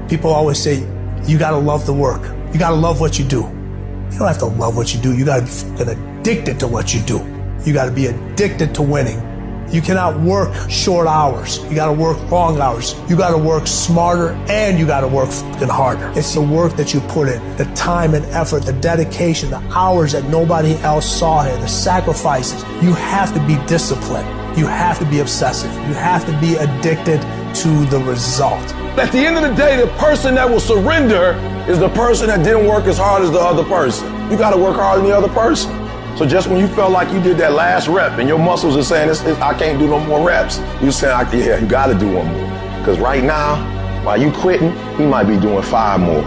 People always say, you gotta love the work. You gotta love what you do. You don't have to love what you do. You gotta be fucking addicted to what you do. You gotta be addicted to winning. You cannot work short hours. You gotta work long hours. You gotta work smarter and you gotta work fucking harder. It's the work that you put in, the time and effort, the dedication, the hours that nobody else saw here, the sacrifices. You have to be disciplined. You have to be obsessive. You have to be addicted to the result. At the end of the day, the person that will surrender is the person that didn't work as hard as the other person. You gotta work harder than the other person. So just when you felt like you did that last rep and your muscles are saying, I can't do no more reps, you saying, yeah, you gotta do one more. Because right now, while you quitting, you might be doing 5 more.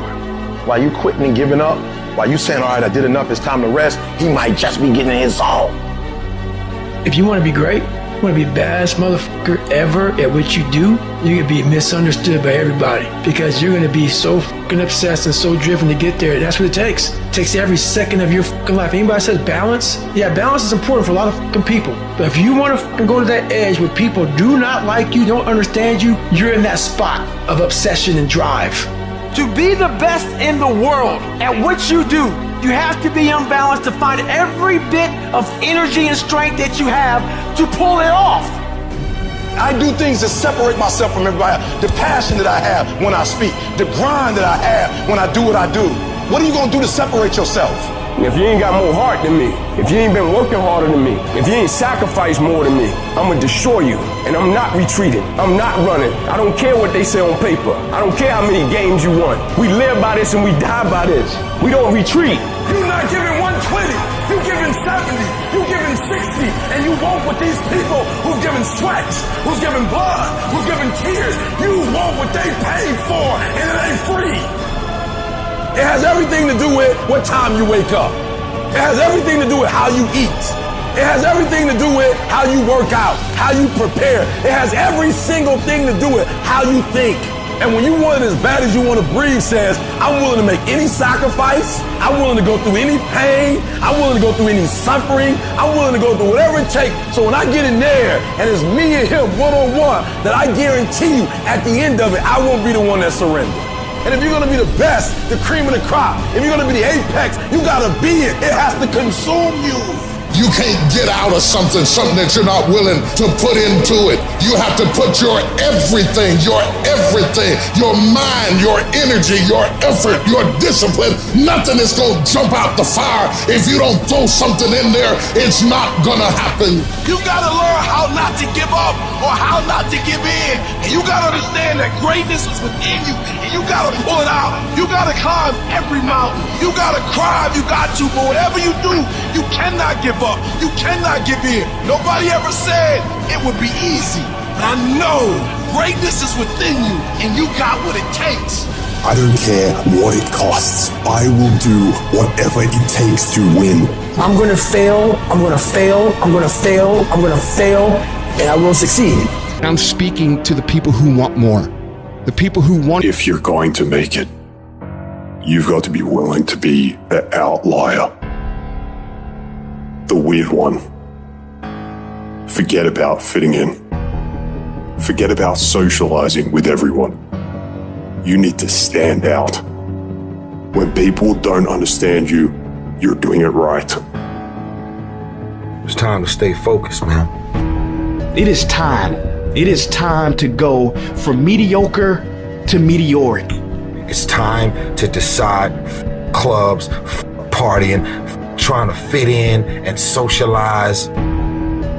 While you quitting and giving up, while you saying, all right, I did enough, it's time to rest, he might just be getting in his zone. If you want to be great, you want to be the baddest motherfucker ever at what you do, you're going to be misunderstood by everybody because you're going to be so fucking obsessed and so driven to get there. That's what it takes. It takes every second of your fucking life. Anybody says balance? Yeah, balance is important for a lot of fucking people. But if you want to fucking go to that edge where people do not like you, don't understand you, you're in that spot of obsession and drive. To be the best in the world at what you do, you have to be unbalanced to find every bit of energy and strength that you have to pull it off. I do things to separate myself from everybody else. The passion that I have when I speak, the grind that I have when I do what I do. What are you gonna do to separate yourself? If you ain't got more heart than me, if you ain't been working harder than me, if you ain't sacrificed more than me, I'm gonna destroy you. And I'm not retreating. I'm not running. I don't care what they say on paper. I don't care how many games you won. We live by this and we die by this. We don't retreat. You're not giving 120. You're giving 70. You're giving 60. And you want what these people who've given sweat, who's given blood, who's given tears, you want what they paid for, and it ain't free. It has everything to do with what time you wake up. It has everything to do with how you eat. It has everything to do with how you work out, how you prepare. It has every single thing to do with how you think. And when you want it as bad as you want to breathe, says, I'm willing to make any sacrifice. I'm willing to go through any pain. I'm willing to go through any suffering. I'm willing to go through whatever it takes. So when I get in there and it's me and him one-on-one, that I guarantee you at the end of it, I won't be the one that surrenders. And if you're going to be the best, the cream of the crop, if you're going to be the apex, you got to be it. It has to consume you. You can't get out of something that you're not willing to put into it. You have to put your everything, your mind, your energy, your effort, your discipline. Nothing is going to jump out the fire. If you don't throw something in there, it's not going to happen. You got to learn how not to give up or how not to give in. And you got to understand that greatness is within you. And you got to pull it out. You got to climb every mountain. You got to climb. You got to. But whatever you do, you cannot give up. You cannot give in. Nobody ever said it would be easy. But I know greatness is within you, and you got what it takes. I don't care what it costs. I will do whatever it takes to win. I'm going to fail. I'm going to fail. I'm going to fail. I'm going to fail. And I will succeed. I'm speaking to the people who want more. The people who want... If you're going to make it, you've got to be willing to be the outlier. The weird one. Forget about fitting in. Forget about socializing with everyone. You need to stand out. When people don't understand you, you're doing it right. It's time to stay focused, man. It is time. It is time to go from mediocre to meteoric. It's time to decide clubs, partying, trying to fit in and socialize,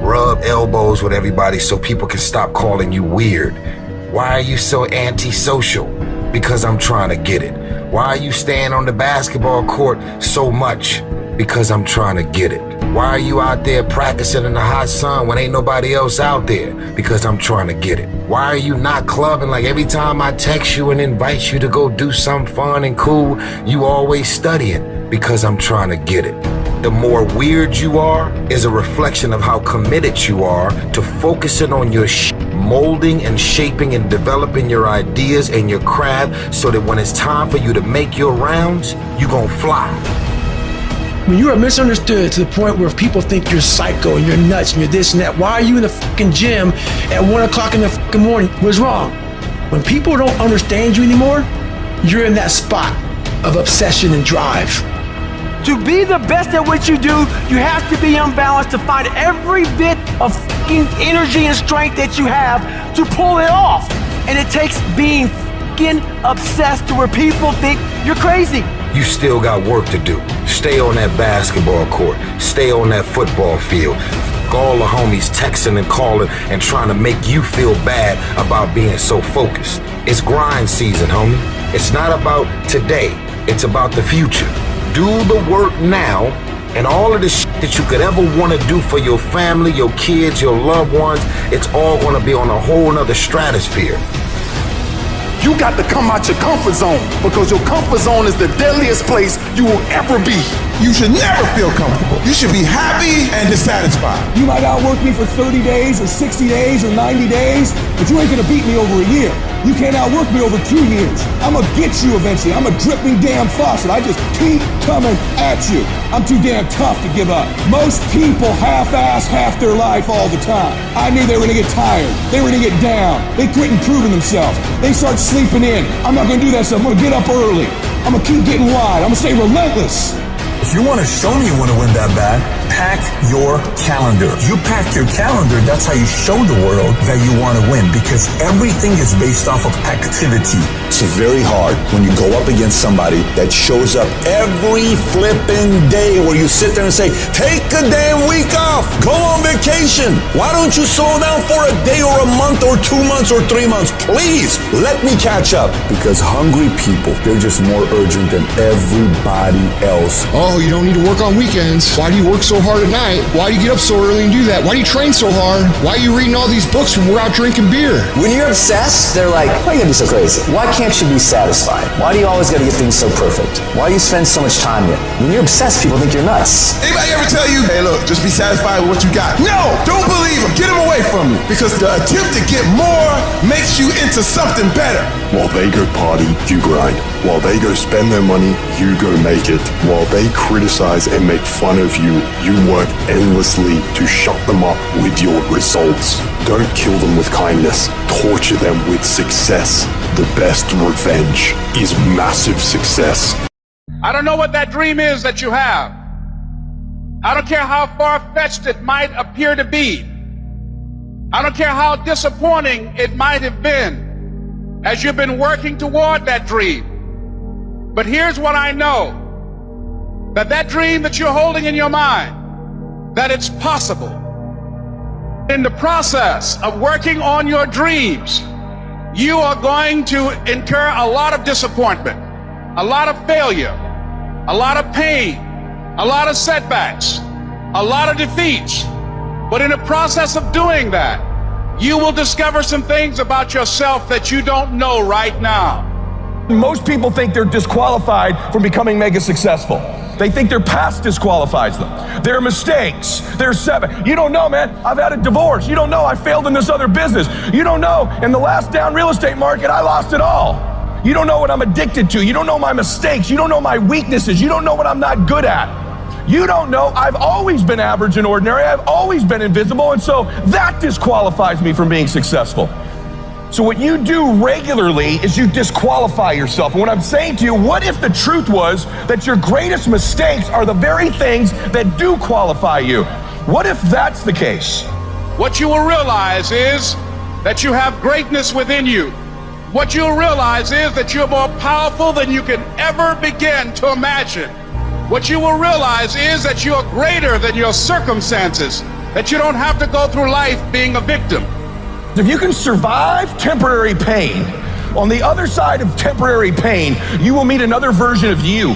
rub elbows with everybody so people can stop calling you weird. Why are you so antisocial? Because I'm trying to get it. Why are you staying on the basketball court so much? Because I'm trying to get it. Why are you out there practicing in the hot sun when ain't nobody else out there? Because I'm trying to get it. Why are you not clubbing like every time I text you and invite you to go do something fun and cool, you always studying? Because I'm trying to get it. The more weird you are is a reflection of how committed you are to focusing on your molding and shaping and developing your ideas and your craft so that when it's time for you to make your rounds, you gon' fly. When you are misunderstood to the point where people think you're psycho and you're nuts and you're this and that, why are you in the fucking gym at 1 o'clock in the fucking morning? What's wrong? When people don't understand you anymore, you're in that spot of obsession and drive. To be the best at what you do, you have to be unbalanced to find every bit of fucking energy and strength that you have to pull it off. And it takes being fucking obsessed to where people think you're crazy. You still got work to do. Stay on that basketball court. Stay on that football field. All the homies texting and calling and trying to make you feel bad about being so focused. It's grind season, homie. It's not about today. It's about the future. Do the work now, and all of the shit that you could ever want to do for your family, your kids, your loved ones, it's all going to be on a whole nother stratosphere. You got to come out your comfort zone, because your comfort zone is the deadliest place you will ever be. You should never feel comfortable. You should be happy and dissatisfied. You might outwork me for 30 days or 60 days or 90 days, but you ain't gonna beat me over a year. You can't outwork me over 2 years. I'm gonna get you eventually. I'm a dripping damn faucet. I just keep coming at you. I'm too damn tough to give up. Most people half-ass half their life all the time. I knew they were gonna get tired. They were gonna get down. They quit improving themselves. They start sleeping in. I'm not gonna do that stuff. I'm gonna get up early. I'm gonna keep getting wide. I'm gonna stay relentless. If you want to show me you want to win that bad, pack your calendar. You pack your calendar, that's how you show the world that you want to win, because everything is based off of activity. It's very hard when you go up against somebody that shows up every flipping day where you sit there and say, take a damn week off, go on vacation. Why don't you slow down for a day or a month or 2 months or 3 months? Please, let me catch up. Because hungry people, they're just more urgent than everybody else. Oh, you don't need to work on weekends. Why do you work so hard at night? Why do you get up so early and do that? Why do you train so hard? Why are you reading all these books when we're out drinking beer? When you're obsessed, they're like, why are you gonna be so crazy? Why can't you be satisfied? Why do you always gotta get things so perfect? Why do you spend so much time here? When you're obsessed, people think you're nuts. Anybody ever tell you, hey look, just be satisfied with what you got? No, don't believe them. Get them away from you. Because the attempt to get more makes you into something better. While they go party, you grind. While they go spend their money, you go make it. While they criticize and make fun of you, you work endlessly to shut them up with your results. Don't kill them with kindness. Torture them with success. The best revenge is massive success. I don't know what that dream is that you have. I don't care how far-fetched it might appear to be. I don't care how disappointing it might have been as you've been working toward that dream. But here's what I know. That dream that you're holding in your mind, that it's possible. In the process of working on your dreams, you are going to incur a lot of disappointment, a lot of failure, a lot of pain, a lot of setbacks, a lot of defeats. But in the process of doing that, you will discover some things about yourself that you don't know right now. Most people think they're disqualified from becoming mega successful. They think their past disqualifies them. Their mistakes, their setbacks. You don't know, man. I've had a divorce. You don't know. I failed in this other business. You don't know. In the last down real estate market, I lost it all. You don't know what I'm addicted to. You don't know my mistakes. You don't know my weaknesses. You don't know what I'm not good at. You don't know. I've always been average and ordinary. I've always been invisible. And so that disqualifies me from being successful. So what you do regularly is you disqualify yourself. And what I'm saying to you, what if the truth was that your greatest mistakes are the very things that do qualify you? What if that's the case? What you will realize is that you have greatness within you. What you'll realize is that you're more powerful than you can ever begin to imagine. What you will realize is that you're greater than your circumstances, that you don't have to go through life being a victim. If you can survive temporary pain, on the other side of temporary pain, you will meet another version of you.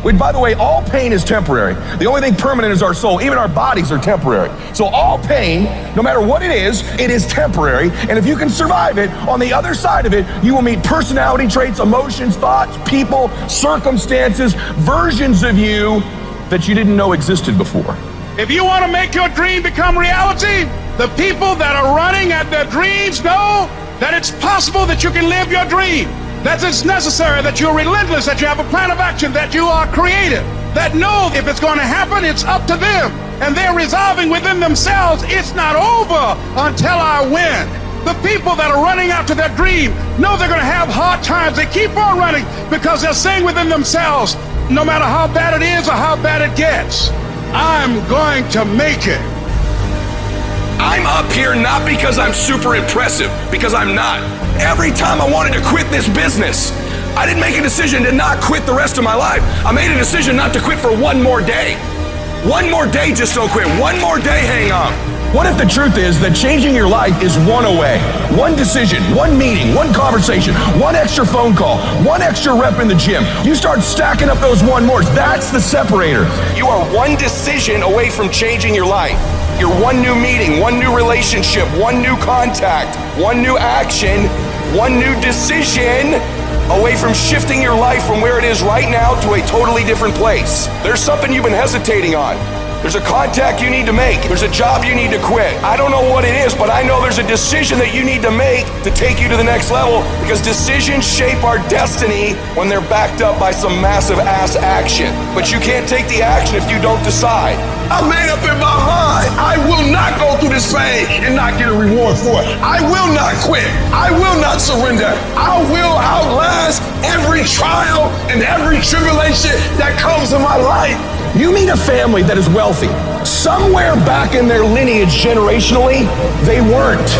Which, by the way, all pain is temporary. The only thing permanent is our soul. Even our bodies are temporary. So all pain, no matter what it is temporary. And if you can survive it, on the other side of it, you will meet personality traits, emotions, thoughts, people, circumstances, versions of you that you didn't know existed before. If you want to make your dream become reality, the people that are running at their dreams know that it's possible that you can live your dream, that it's necessary, that you're relentless, that you have a plan of action, that you are creative, that know if it's going to happen, it's up to them. And they're resolving within themselves, it's not over until I win. The people that are running after their dream know they're going to have hard times. They keep on running because they're saying within themselves, no matter how bad it is or how bad it gets, I'm going to make it. I'm up here not because I'm super impressive, because I'm not. Every time I wanted to quit this business, I didn't make a decision to not quit the rest of my life. I made a decision not to quit for one more day. One more day, just don't quit. One more day, hang on. What if the truth is that changing your life is one away? One decision, one meeting, one conversation, one extra phone call, one extra rep in the gym. You start stacking up those one mores. That's the separator. You are one decision away from changing your life. You're one new meeting, one new relationship, one new contact, one new action, one new decision away from shifting your life from where it is right now to a totally different place. There's something you've been hesitating on. There's a contact you need to make. There's a job you need to quit. I don't know what it is, but I know there's a decision that you need to make to take you to the next level, because decisions shape our destiny when they're backed up by some massive ass action. But you can't take the action if you don't decide. I made up in my mind. I will not go through this pain and not get a reward for it. I will not quit. I will not surrender. I will outlast every trial and every tribulation that comes in my life. You meet a family that is wealthy. Somewhere back in their lineage generationally, they weren't.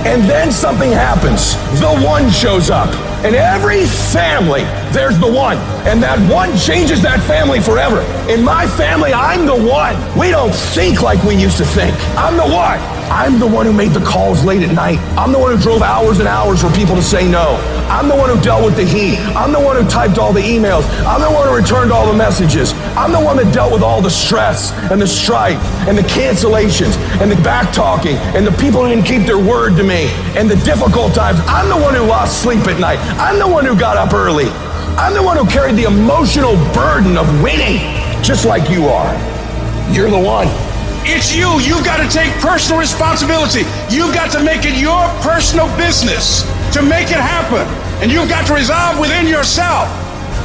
And then something happens. The one shows up. In every family, there's the one. And that one changes that family forever. In my family, I'm the one. We don't think like we used to think. I'm the one. I'm the one who made the calls late at night. I'm the one who drove hours and hours for people to say no. I'm the one who dealt with the heat. I'm the one who typed all the emails. I'm the one who returned all the messages. I'm the one that dealt with all the stress and the strife and the cancellations and the back talking and the people who didn't keep their word to me and the difficult times. I'm the one who lost sleep at night. I'm the one who got up early. I'm the one who carried the emotional burden of winning, just like you are. You're the one. It's you. You've got to take personal responsibility. You've got to make it your personal business to make it happen. And you've got to resolve within yourself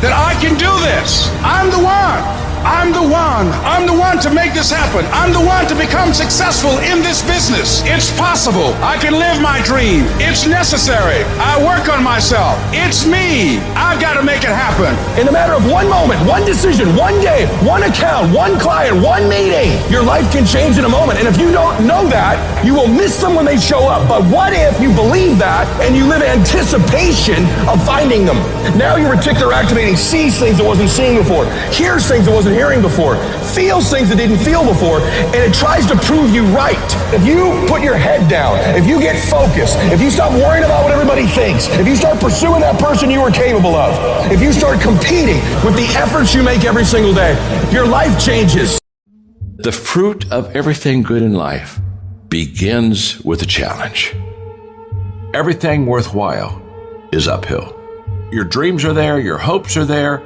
that I can do this. I'm the one. I'm the one. I'm the one to make this happen. I'm the one to become successful in this business. It's possible. I can live my dream. It's necessary. I work on myself. It's me. I've got to make it happen. In a matter of one moment, one decision, one day, one account, one client, one meeting, your life can change in a moment. And if you don't know that, you will miss them when they show up. But what if you believe that and you live in anticipation of finding them? Now your reticular activating sees things it wasn't seeing before, hears things it wasn't hearing before, feels things it didn't feel before, and it tries to prove you right. If you put your head down, if you get focused, if you stop worrying about what everybody thinks, if you start pursuing that person you are capable of, if you start competing with the efforts you make every single day, your life changes. The fruit of everything good in life begins with a challenge. Everything worthwhile is uphill. Your dreams are there, your hopes are there.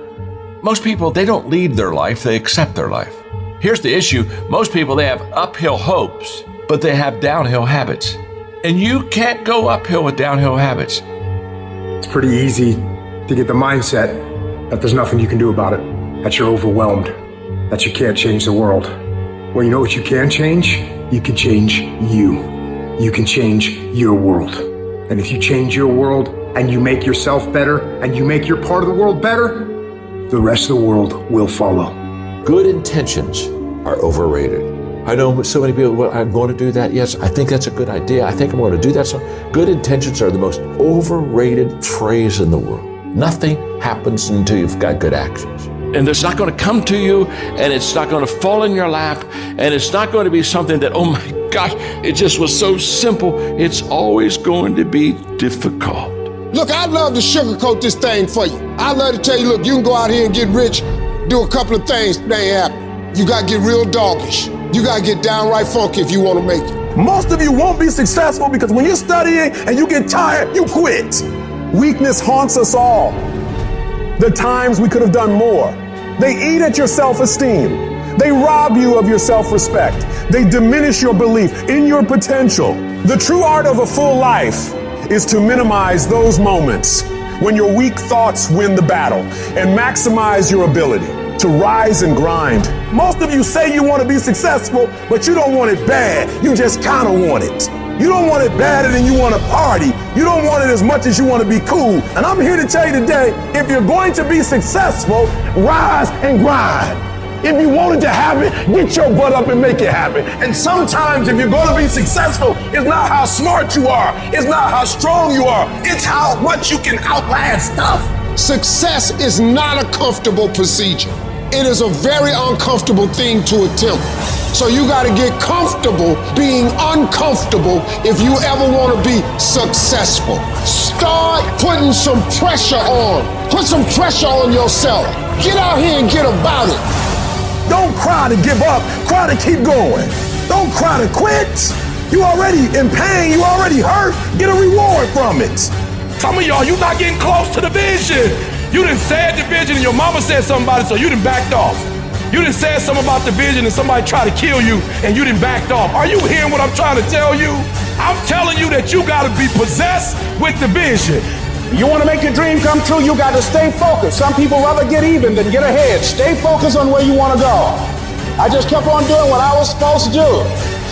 Most people, they don't lead their life, they accept their life. Here's the issue. Most people, they have uphill hopes, but they have downhill habits. And you can't go uphill with downhill habits. It's pretty easy to get the mindset that there's nothing you can do about it, that you're overwhelmed, that you can't change the world. Well, you know what you can change? You can change you. You can change your world. And if you change your world and you make yourself better and you make your part of the world better, the rest of the world will follow. Good intentions are overrated. I know so many people, well, I'm going to do that. Yes, I think that's a good idea. I think I'm going to do that. So good intentions are the most overrated phrase in the world. Nothing happens until you've got good actions. And it's not going to come to you, and it's not going to fall in your lap, and it's not going to be something that, oh my gosh, it just was so simple. It's always going to be difficult. Look, I'd love to sugarcoat this thing for you. I'd love to tell you, look, you can go out here and get rich, do a couple of things, they ain't happen. You gotta get real doggish. You gotta get downright funky if you wanna make it. Most of you won't be successful because when you're studying and you get tired, you quit. Weakness haunts us all. The times we could have done more. They eat at your self-esteem. They rob you of your self-respect. They diminish your belief in your potential. The true art of a full life is to minimize those moments when your weak thoughts win the battle and maximize your ability to rise and grind. Most of you say you want to be successful, but you don't want it bad. You just kind of want it. You don't want it badder than you want to party. You don't want it as much as you want to be cool. And I'm here to tell you today, if you're going to be successful, rise and grind. If you want it to happen, get your butt up and make it happen. And sometimes if you're going to be successful, it's not how smart you are. It's not how strong you are. It's how much you can outlast stuff. Success is not a comfortable procedure. It is a very uncomfortable thing to attempt. So you got to get comfortable being uncomfortable if you ever want to be successful. Start putting some pressure on. Put some pressure on yourself. Get out here and get about it. Don't cry to give up, cry to keep going. Don't cry to quit. You already in pain, you already hurt. Get a reward from it. Some of y'all, you not getting close to the vision. You done said the vision and your mama said something about it, so you done backed off. You done said something about the vision and somebody tried to kill you and you done backed off. Are you hearing what I'm trying to tell you? I'm telling you that you gotta be possessed with the vision. You want to make your dream come true, you got to stay focused. Some people rather get even than get ahead. Stay focused on where you want to go. I just kept on doing what I was supposed to do.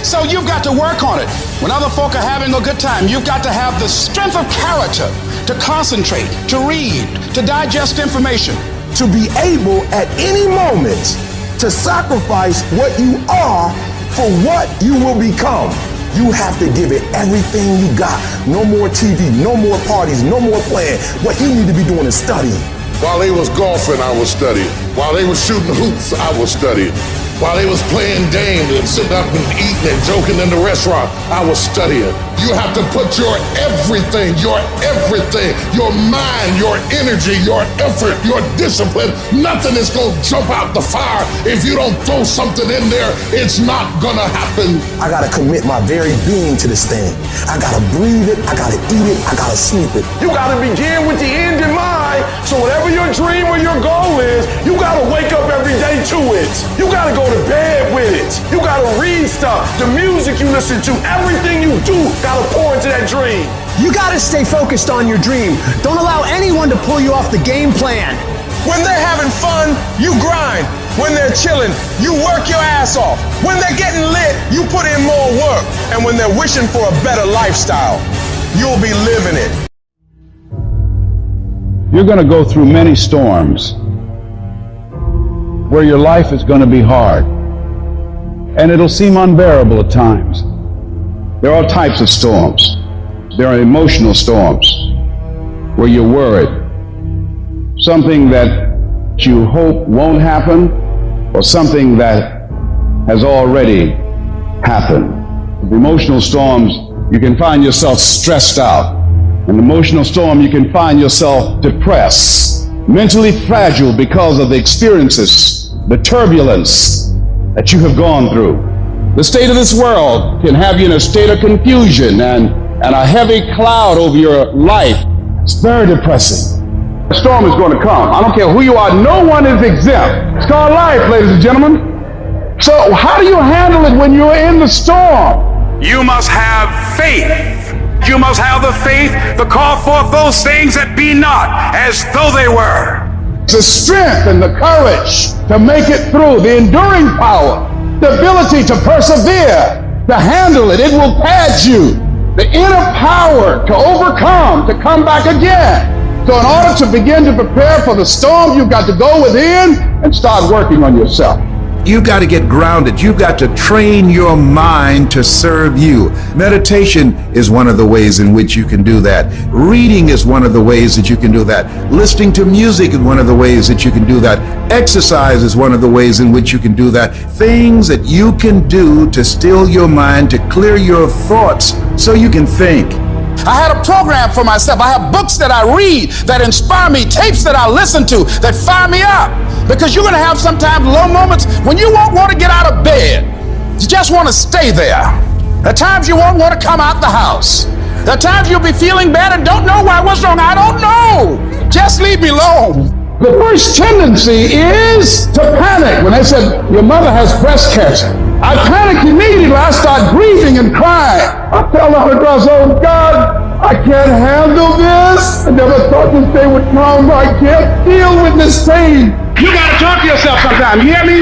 So you've got to work on it. When other folk are having a good time, you've got to have the strength of character to concentrate, to read, to digest information. To be able at any moment to sacrifice what you are for what you will become. You have to give it everything you got. No more TV, no more parties, no more playing. What you need to be doing is studying. While they was golfing, I was studying. While they was shooting hoops, I was studying. While they was playing games and sitting up and eating and joking in the restaurant, I was studying. You have to put your everything, your mind, your energy, your effort, your discipline. Nothing is going to jump out the fire if you don't throw something in there. It's not going to happen. I got to commit my very being to this thing. I got to breathe it. I got to eat it. I got to sleep it. You got to begin with the end in mind. So whatever your dream or your goal is, you got to wake up every day to it. You got to go to bed with it. You got to read stuff. The music you listen to, everything you do, got to pour into that dream. You got to stay focused on your dream. Don't allow anyone to pull you off the game plan. When they're having fun, you grind. When they're chilling, you work your ass off. When they're getting lit, you put in more work. And when they're wishing for a better lifestyle, you'll be living it. You're going to go through many storms where your life is going to be hard. And it'll seem unbearable at times. There are types of storms. There are emotional storms where you're worried. Something that you hope won't happen or something that has already happened. With emotional storms, you can find yourself stressed out. In an emotional storm, you can find yourself depressed, mentally fragile because of the experiences, the turbulence that you have gone through. The state of this world can have you in a state of confusion and a heavy cloud over your life. It's very depressing. The storm is going to come. I don't care who you are. No one is exempt. It's called life, ladies and gentlemen. So how do you handle it when you're in the storm? You must have faith. You must have the faith to call forth those things that be not as though they were. The strength and the courage to make it through, the enduring power, the ability to persevere, to handle it. It will pad you. The inner power to overcome, to come back again. So in order to begin to prepare for the storm, you've got to go within and start working on yourself. You've got to get grounded. You've got to train your mind to serve you. Meditation is one of the ways in which you can do that. Reading is one of the ways that you can do that. Listening to music is one of the ways that you can do that. Exercise is one of the ways in which you can do that. Things that you can do to still your mind, to clear your thoughts so you can think. I had a program for myself. I have books that I read that inspire me, tapes that I listen to that fire me up. Because you're going to have sometimes low moments when you won't want to get out of bed. You just want to stay there. At times you won't want to come out the house. At times you'll be feeling bad and don't know why. What's wrong? I don't know. Just leave me alone. The first tendency is to panic. When they said, your mother has breast cancer, I panicked immediately. I start grieving and crying. I tell the Holy Ghost, oh God, I can't handle this. I never thought this day would come. I can't deal with this pain. You got to talk to yourself sometimes. You hear me?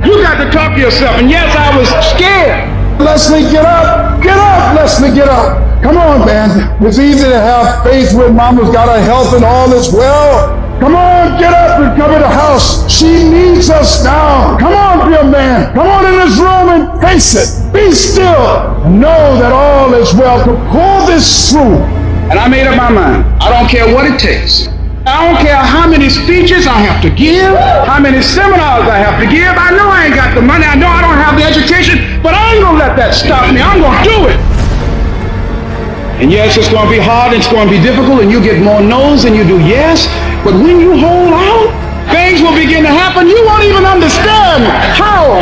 You got to talk to yourself. And yes, I was scared. Leslie, get up! Get up, Leslie, get up! Come on, man. It's easy to have faith when mama's got her health and all is well. Come on, get up and come in the house. She needs us now. Come on, dear man. Come on in this room and face it. Be still. Know that all is well to pull this through. And I made up my mind. I don't care what it takes. I don't care how many speeches I have to give, how many seminars I have to give. I know I ain't got the money. I know I don't have the education, but I ain't gonna let that stop me. I'm gonna do it. And yes, it's gonna be hard, it's gonna be difficult, and you get more no's than you do yes. But when you hold out, things will begin to happen. You won't even understand how.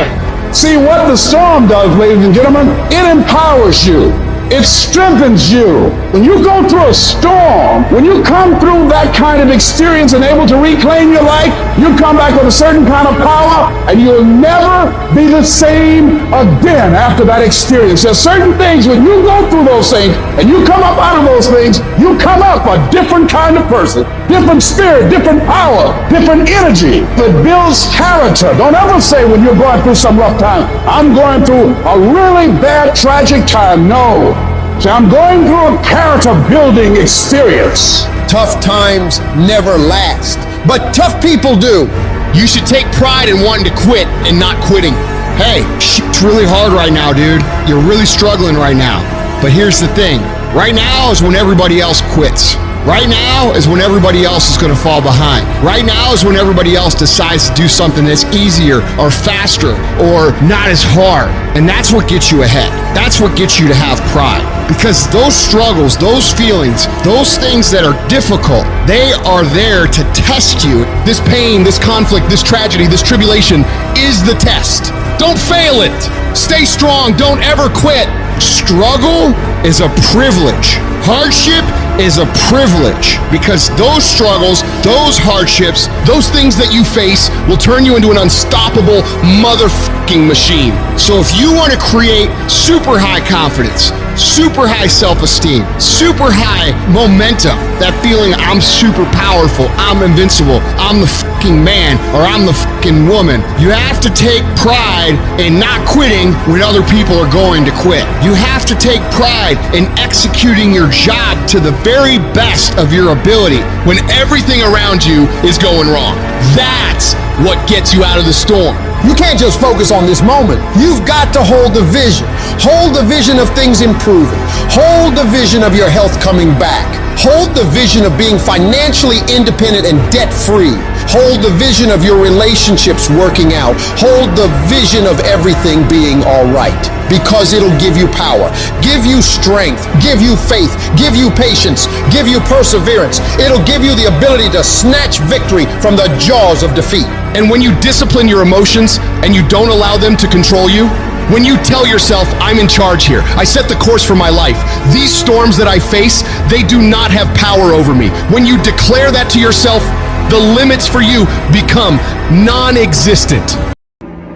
See what the storm does, ladies and gentlemen? It empowers you. It strengthens you. When you go through a storm, when you come through that kind of experience and able to reclaim your life, you come back with a certain kind of power, and you'll never be the same again after that experience. There's certain things, when you go through those things and you come up out of those things, you come up a different kind of person, different spirit, different power, different energy that builds character. Don't ever say when you're going through some rough time, I'm going through a really bad, tragic time. No. See, I'm going through a character building experience. Tough times never last, but tough people do. You should take pride in wanting to quit and not quitting. Hey, it's really hard right now, dude. You're really struggling right now. But here's the thing. Right now is when everybody else quits. Right now is when everybody else is going to fall behind. Right now is when everybody else decides to do something that's easier or faster or not as hard. And that's what gets you ahead. That's what gets you to have pride. Because those struggles, those feelings, those things that are difficult, they are there to test you. This pain, this conflict, this tragedy, this tribulation is the test. Don't fail it. Stay strong. Don't ever quit. Struggle is a privilege. Hardship is a privilege, because those struggles, those hardships, those things that you face will turn you into an unstoppable motherfucking machine. So if you want to create super high confidence, super high self-esteem, super high momentum, that feeling I'm super powerful, I'm invincible, I'm the fucking man, or I'm the fucking woman, you have to take pride in not quitting when other people are going to quit. You have to take pride in executing your job to the very best of your ability when everything around you is going wrong. That's what gets you out of the storm. You can't just focus on this moment. You've got to hold the vision. Hold the vision of things improving. Hold the vision of your health coming back. Hold the vision of being financially independent and debt-free. Hold the vision of your relationships working out. Hold the vision of everything being all right, because it'll give you power, give you strength, give you faith, give you patience, give you perseverance. It'll give you the ability to snatch victory from the jaws of defeat. And when you discipline your emotions and you don't allow them to control you, when you tell yourself, I'm in charge here, I set the course for my life, these storms that I face, they do not have power over me. When you declare that to yourself, the limits for you become non-existent.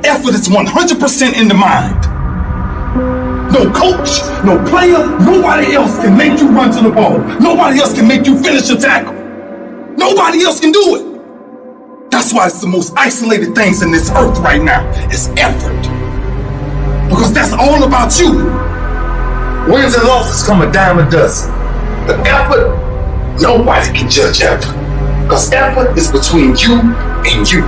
Effort is 100% in the mind. No coach, no player, nobody else can make you run to the ball. Nobody else can make you finish a tackle. Nobody else can do it. That's why it's the most isolated things in this earth right now. It's effort. Because that's all about you. Wins and losses come a dime a dozen. The effort, nobody can judge effort. Because effort is between you and you.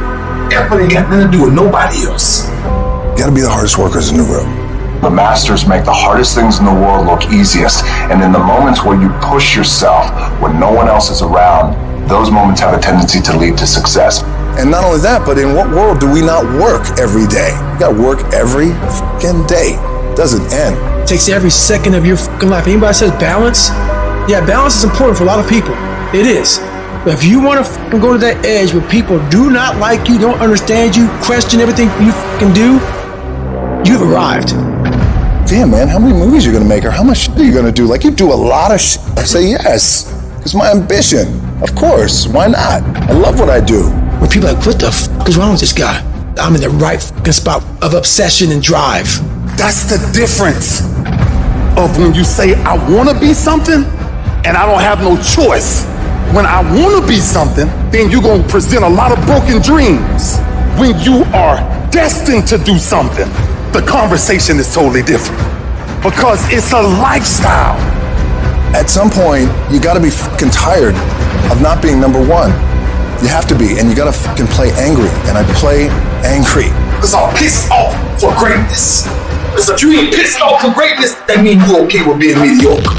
Effort ain't got nothing to do with nobody else. You gotta be the hardest workers in the room. The masters make the hardest things in the world look easiest. And in the moments where you push yourself, when no one else is around, those moments have a tendency to lead to success. And not only that, but in what world do we not work every day? You gotta work every fucking day. It doesn't end. It takes every second of your fucking life. Anybody says balance? Yeah, balance is important for a lot of people. It is. But if you want to fucking go to that edge where people do not like you, don't understand you, question everything you fucking do, you've arrived. Damn, man, how many movies are you gonna make, or how much shit are you gonna do? Like, you do a lot of shit. I say yes. It's my ambition. Of course, why not? I love what I do. When people are like, what the fuck is wrong with this guy? I'm in the right fucking spot of obsession and drive. That's the difference of when you say, I want to be something, and I don't have no choice. When I want to be something, then you're going to present a lot of broken dreams. When you are destined to do something, the conversation is totally different because it's a lifestyle. At some point, you gotta be fucking tired of not being number one. You have to be, and you gotta fucking play angry, and I play angry. Because I'm pissed off for greatness. Because if you ain't pissed off for greatness, that means you're okay with being mediocre.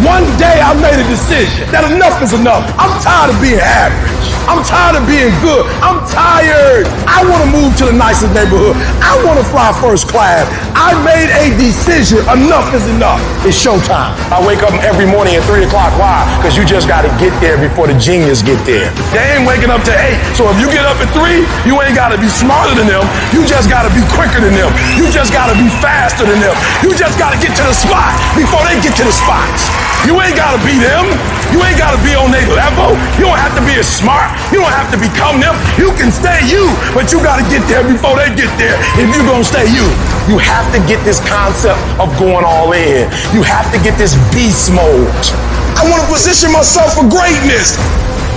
One day I made a decision that enough is enough. I'm tired of being average. I'm tired of being good. I'm tired. I want to move to the nicest neighborhood. I want to fly first class. I made a decision. Enough is enough. It's showtime. I wake up every morning at 3 o'clock. Why? Because you just got to get there before the genius get there. They ain't waking up to 8. So if you get up at 3, you ain't got to be smarter than them. You just got to be quicker than them. You just got to be faster than them. You just got to get to the spot before they get to the spots. You ain't gotta be them. You ain't gotta be on their level. You don't have to be as smart. You don't have to become them. You can stay you, but you gotta get there before they get there if you're gonna stay you. You have to get this concept of going all in. You have to get this beast mode. I wanna position myself for greatness.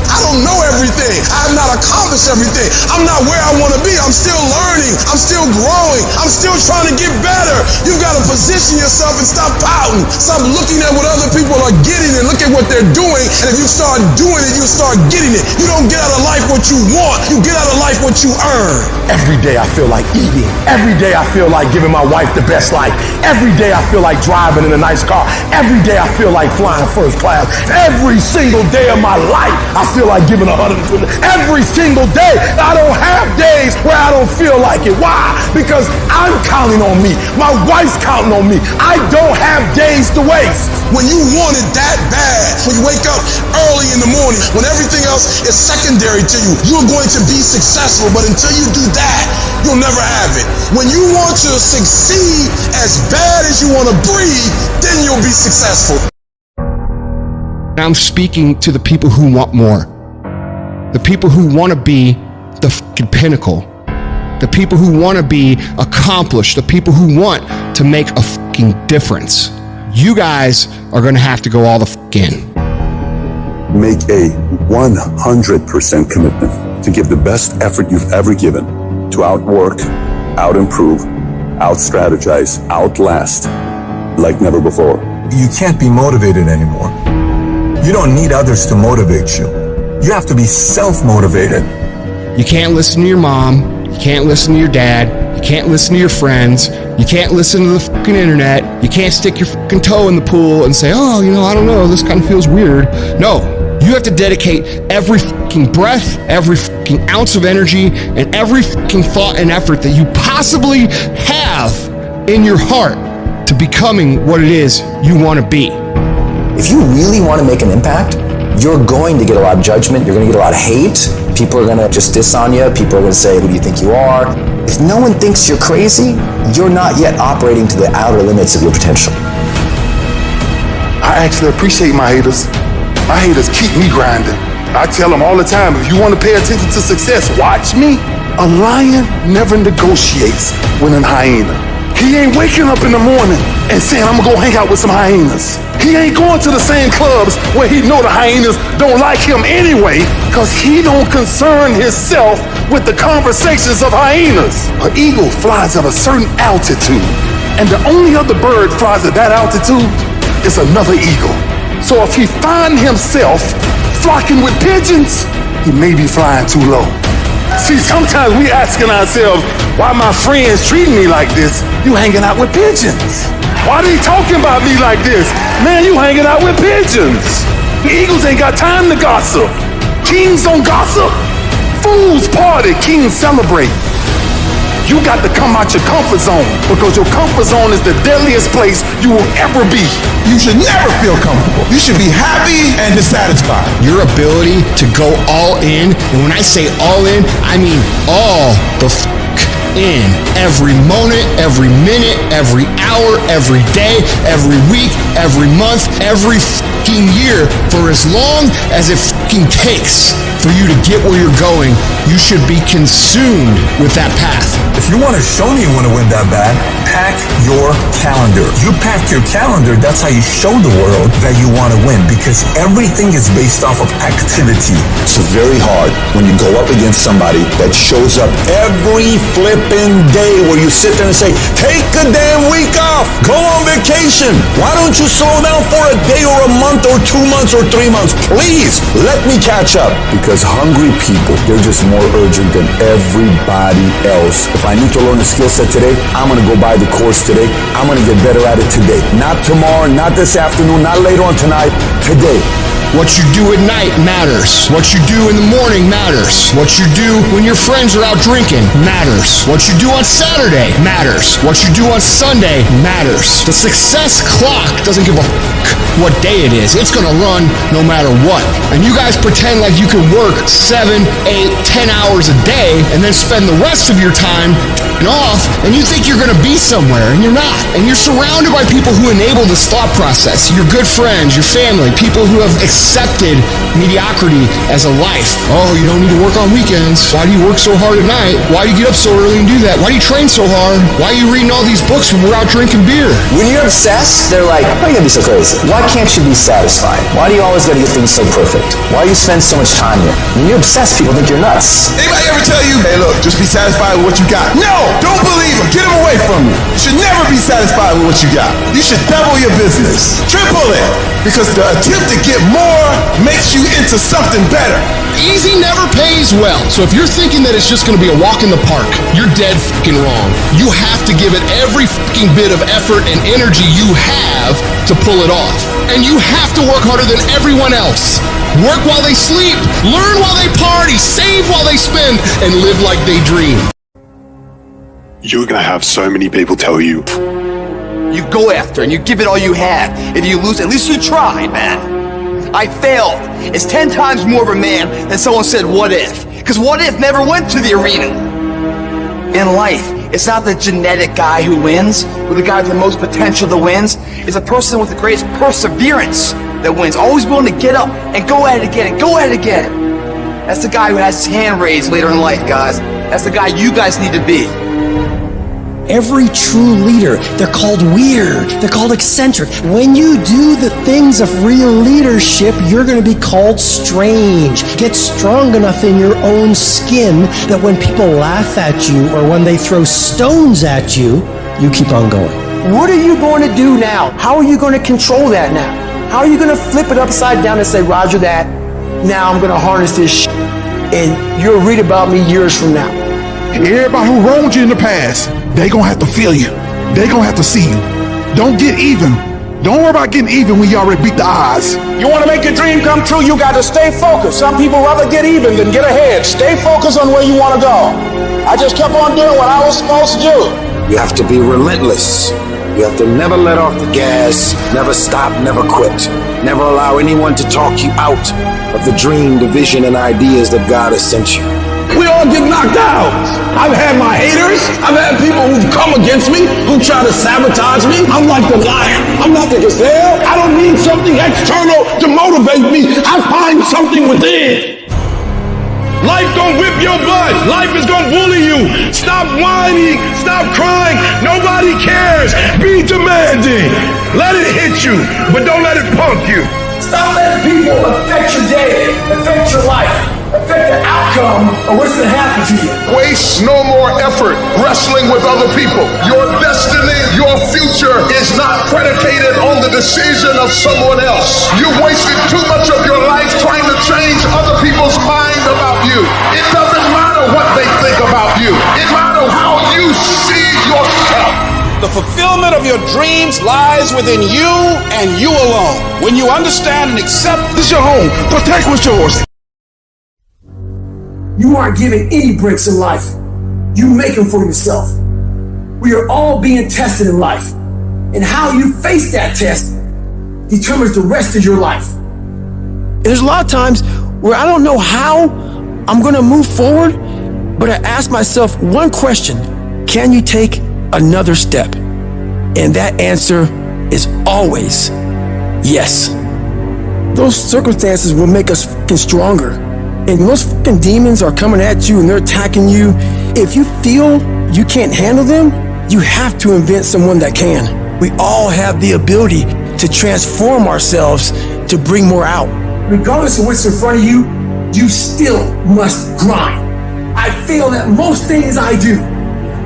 I don't know everything. I have not accomplished everything. I'm not where I want to be. I'm still learning. I'm still growing. I'm still trying to get better. You've got to position yourself and stop pouting. Stop looking at what other people are getting and look at what they're doing. And if you start doing it, you start getting it. You don't get out of life what you want. You get out of life what you earn. Every day I feel like eating. Every day I feel like giving my wife the best life. Every day I feel like driving in a nice car. Every day I feel like flying first class. Every single day of my life I feel like giving 120. Every single day. I don't have days where I don't feel like it. Why? Because I'm counting on me. My wife's counting on me. I don't have days to waste. When you want it that bad, when you wake up early in the morning, when everything else is secondary to you, you're going to be successful. But until you do that, you'll never have it. When you want to succeed as bad as you want to breathe, then you'll be successful. I'm speaking to the people who want more. The people who want to be the fucking pinnacle. The people who want to be accomplished. The people who want to make a fucking difference. You guys are going to have to go all the fuck in. Make a 100% commitment to give the best effort you've ever given to outwork, out-improve, out-strategize, outlast like never before. You can't be motivated anymore. You don't need others to motivate you. You have to be self-motivated. You can't listen to your mom. You can't listen to your dad. You can't listen to your friends. You can't listen to the fucking internet. You can't stick your fucking toe in the pool and say, oh, I don't know, this kind of feels weird. No, you have to dedicate every fucking breath, every fucking ounce of energy, and every fucking thought and effort that you possibly have in your heart to becoming what it is you want to be. If you really want to make an impact, you're going to get a lot of judgment. You're going to get a lot of hate. People are going to just diss on you. People are going to say, who do you think you are? If no one thinks you're crazy, you're not yet operating to the outer limits of your potential. I actually appreciate my haters. My haters keep me grinding. I tell them all the time, if you want to pay attention to success, watch me. A lion never negotiates with a hyena. He ain't waking up in the morning and saying, I'm gonna go hang out with some hyenas. He ain't going to the same clubs where he know the hyenas don't like him anyway, because he don't concern himself with the conversations of hyenas. An eagle flies at a certain altitude, and the only other bird flies at that altitude is another eagle. So if he find himself flocking with pigeons, he may be flying too low. See, sometimes we asking ourselves, why my friends treating me like this? You hanging out with pigeons. Why they talking about me like this? Man, you hanging out with pigeons. The eagles ain't got time to gossip. Kings don't gossip. Fools party, kings celebrate. You got to come out your comfort zone, because your comfort zone is the deadliest place you will ever be. You should never feel comfortable. You should be happy and dissatisfied. Your ability to go all in, and when I say all in, I mean all the in. Every moment, every minute, every hour, every day, every week, every month, every fucking year, for as long as it fucking takes for you to get where you're going, you should be consumed with that path. If you want to show me you want to win that bad, pack your calendar. You pack your calendar, that's how you show the world that you want to win, because everything is based off of activity. It's very hard when you go up against somebody that shows up every flipping day where you sit there and say, take a damn week off, go on vacation. Why don't you slow down for a day or a month or 2 months or 3 months? Please, let me catch up. Because hungry people, they're just more urgent than everybody else. If I need to learn a skill set today, I'm gonna go buy the course today. I'm gonna get better at it today. Not tomorrow, not this afternoon, not later on tonight, today. What you do at night matters. What you do in the morning matters. What you do when your friends are out drinking matters. What you do on Saturday matters. What you do on Sunday matters. The success clock doesn't give a what day it is. It's gonna run no matter what. And you guys pretend like you can work 7, 8, 10 hours a day and then spend the rest of your time off, and you think you're gonna be somewhere, and you're not. And you're surrounded by people who enable this thought process. Your good friends, your family, people who have accepted mediocrity as a life. Oh, you don't need to work on weekends. Why do you work so hard at night? Why do you get up so early and do that? Why do you train so hard? Why are you reading all these books when we're out drinking beer? When you're obsessed, they're like, why are you gonna be so crazy? Why can't you be satisfied? Why do you always gotta get things so perfect? Why do you spend so much time here? When you're obsessed, people think you're nuts. Anybody ever tell you, hey look, just be satisfied with what you got? No! Don't believe him. Get him away from you. You should never be satisfied with what you got. You should double your business. Triple it. Because the attempt to get more makes you into something better. Easy never pays well. So if you're thinking that it's just gonna be a walk in the park, you're dead fucking wrong. You have to give it every fucking bit of effort and energy you have to pull it off. And you have to work harder than everyone else. Work while they sleep, learn while they party, save while they spend, and live like they dream. You're gonna have so many people tell you, you go after and you give it all you have. If you lose, at least you tried, man. I failed. It's 10 times more of a man than someone said, what if? Because what if never went to the arena. In life, it's not the genetic guy who wins, or the guy with the most potential that wins. It's a person with the greatest perseverance that wins. Always willing to get up and go at it again and go at it again. That's the guy who has his hand raised later in life, guys. That's the guy you guys need to be. Every true leader, they're called weird, they're called eccentric. When you do the things of real leadership, you're going to be called strange. Get strong enough in your own skin that when people laugh at you or when they throw stones at you, you keep on going. What are you going to do now? How are you going to control that now? How are you going to flip it upside down and say, Roger that, now I'm going to harness this shit, and you'll read about me years from now. Everybody who wronged you in the past, they gonna have to feel you. They gonna have to see you. Don't get even. Don't worry about getting even when you already beat the odds. You want to make your dream come true, you got to stay focused. Some people rather get even than get ahead. Stay focused on where you want to go. I just kept on doing what I was supposed to do. You have to be relentless. You have to never let off the gas, never stop, never quit. Never allow anyone to talk you out of the dream, the vision, and ideas that God has sent you. We all get knocked out. I've had my haters. I've had people who've come against me, who try to sabotage me. I'm like the lion. I'm not the gazelle. I don't need something external to motivate me. I find something within. Life gonna whip your butt. Life is gonna bully you. Stop whining. Stop crying. Nobody cares. Be demanding. Let it hit you, but don't let it punk you. Stop letting people affect your day, affect your life, affect the outcome of what's going to happen to you. Waste no more effort wrestling with other people. Your destiny, your future is not predicated on the decision of someone else. You wasted too much of your life trying to change other people's mind about you. It doesn't matter what they think about you. It matters how you see yourself. The fulfillment of your dreams lies within you and you alone. When you understand and accept this is your home, protect what's yours. You aren't given any breaks in life. You make them for yourself. We are all being tested in life. And how you face that test determines the rest of your life. And there's a lot of times where I don't know how I'm going to move forward, but I ask myself one question: can you take another step? And that answer is always yes. Those circumstances will make us fucking stronger. And most fucking demons are coming at you and they're attacking you. If you feel you can't handle them, You have to invent someone that can. We all have the ability to transform ourselves to bring more out. Regardless of what's in front of you, you still must grind. I fail at most things I do,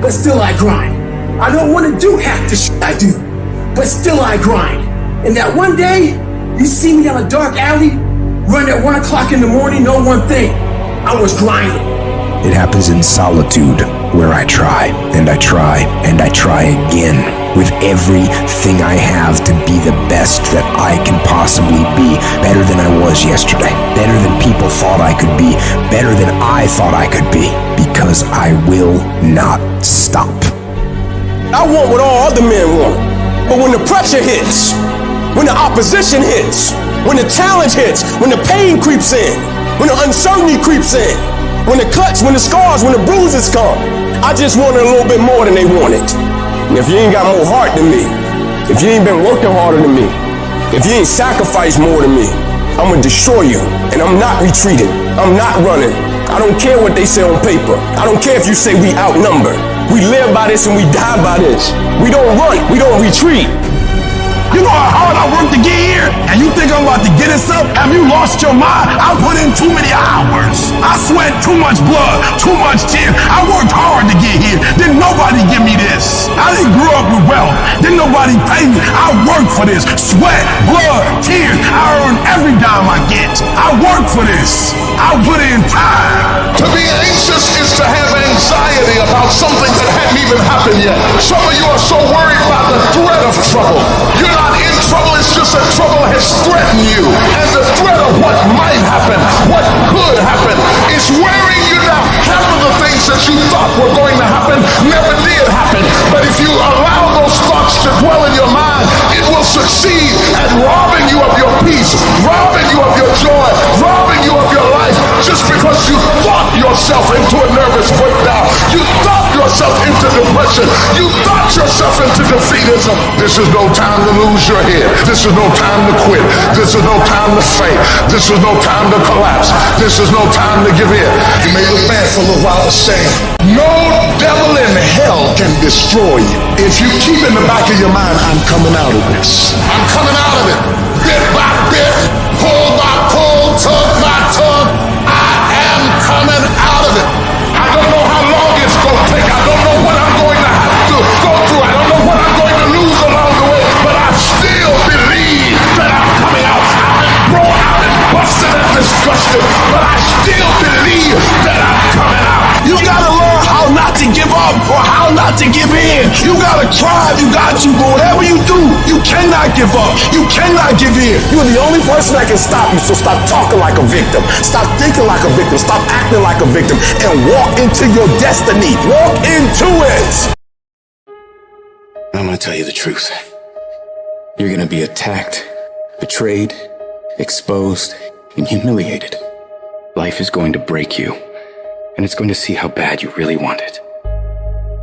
but still I grind. I don't want to do half the shit I do, but still I grind. And that one day, you see me down a dark alley, run at 1 o'clock in the morning, know one thing, I was grinding. It happens in solitude, where I try, and I try, and I try again, with everything I have to be the best that I can possibly be, better than I was yesterday, better than people thought I could be, better than I thought I could be, because I will not stop. I want what all other men want, but when the pressure hits, when the opposition hits, when the challenge hits, when the pain creeps in, when the uncertainty creeps in, when the cuts, when the scars, when the bruises come, I just want it a little bit more than they want it. And if you ain't got more heart than me, if you ain't been working harder than me, if you ain't sacrificed more than me, I'm gonna destroy you. And I'm not retreating. I'm not running. I don't care what they say on paper. I don't care if you say we outnumber. We live by this and we die by this. We don't run. We don't retreat. You know how hard I worked to get here? And you think I'm about to get us up? Have you lost your mind? I put in too many hours. I sweat too much blood, too much tears. I worked hard to get here. Didn't nobody give me this. I didn't grow up with wealth. Didn't nobody pay me. I worked for this. Sweat, blood, tears. I earn every dime I get. I work for this. I put in time. To be anxious is to have anxiety about something that hadn't even happened yet. Some of you are so worried about the threat of trouble. You're not in trouble, it's just that trouble has threatened you. And the threat of what might happen, what could happen, is wearing you down. Half of the things that you thought were going to happen never did happen. But if you allow those thoughts to dwell in your mind, it will succeed at robbing you of your peace, robbing you of your joy, robbing you of your life, just because you thought yourself into a nervous breakdown. You thought yourself into depression. You thought yourself into defeatism. This is no time to lose your head. This is no time to quit. This is no time to faint. This is no time to collapse. This is no time to give in. You may look bad for a little while, but saying, no devil in hell can destroy you. If you keep in the back of your mind, I'm coming out of this. I'm coming out of it. Bit by bit, pull by pull, tug by tug. I am coming out of it. I don't know how long it's going to take. I don't know what I'm going to have to go through. I don't know what I'm going to lose along the way, but I still believe that I'm coming out. I've been thrown out and busted and disgusted, but I still believe that I'm coming out. You gotta learn how not to give up or how not to give in. You gotta try. You got to. But whatever you do, you cannot give up. You cannot give in. You're the only person that can stop you, so stop talking like a victim. Stop thinking like a victim. Stop acting like a victim. And walk into your destiny. Walk into it. I'm gonna tell you the truth. You're gonna be attacked, betrayed, exposed, and humiliated. Life is going to break you, and it's going to see how bad you really want it.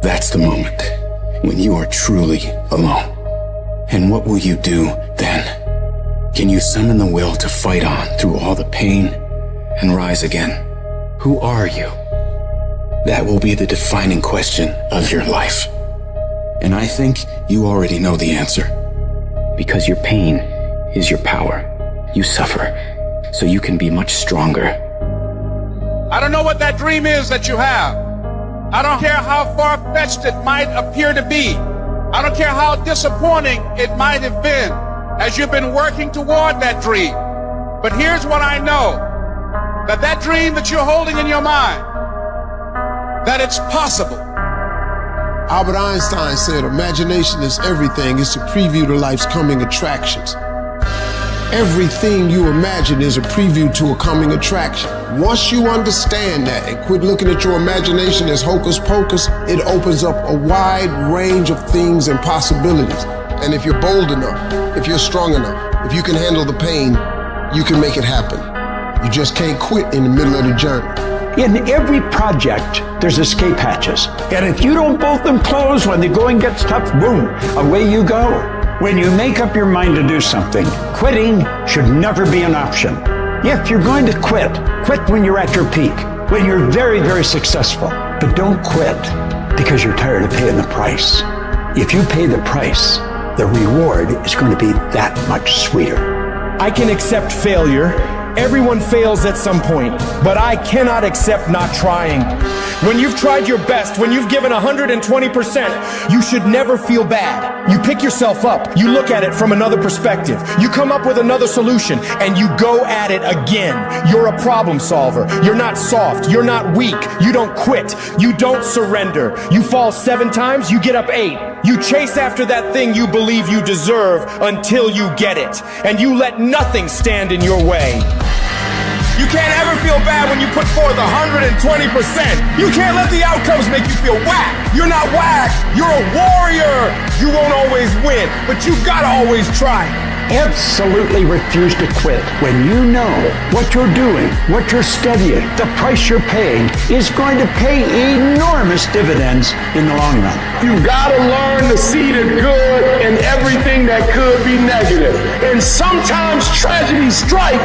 That's the moment when you are truly alone. And what will you do then? Can you summon the will to fight on through all the pain and rise again? Who are you? That will be the defining question of your life. And I think you already know the answer. Because your pain is your power. You suffer, so you can be much stronger. I don't know what that dream is that you have. I don't care how far-fetched it might appear to be. I don't care how disappointing it might have been as you've been working toward that dream. But here's what I know, that dream that you're holding in your mind, that it's possible. Albert Einstein said, imagination is everything. It's a preview to life's coming attractions. Everything you imagine is a preview to a coming attraction. Once you understand that and quit looking at your imagination as hocus pocus, it opens up a wide range of things and possibilities. And if you're bold enough, if you're strong enough, if you can handle the pain, you can make it happen. You just can't quit in the middle of the journey. In every project, there's escape hatches. And if you don't bolt them closed when the going gets tough, boom, away you go. When you make up your mind to do something, quitting should never be an option. If you're going to quit, quit when you're at your peak, when you're very, very successful. But don't quit because you're tired of paying the price. If you pay the price, the reward is going to be that much sweeter. I can accept failure. Everyone fails at some point, but I cannot accept not trying. When you've tried your best, when you've given 120%, you should never feel bad. You pick yourself up, you look at it from another perspective, you come up with another solution, and you go at it again. You're a problem solver. You're not soft. You're not weak. You don't quit. You don't surrender. You fall 7 times, you get up 8. You chase after that thing you believe you deserve until you get it, and you let nothing stand in your way. You can't ever feel bad when you put forth 120%. You can't let the outcomes make you feel whack. You're not whack. You're a warrior. You won't always win, but you gotta always try. Absolutely refuse to quit when you know what you're doing, what you're studying, the price you're paying is going to pay enormous dividends in the long run. You gotta learn to see the good in everything that could be negative. And sometimes tragedies strike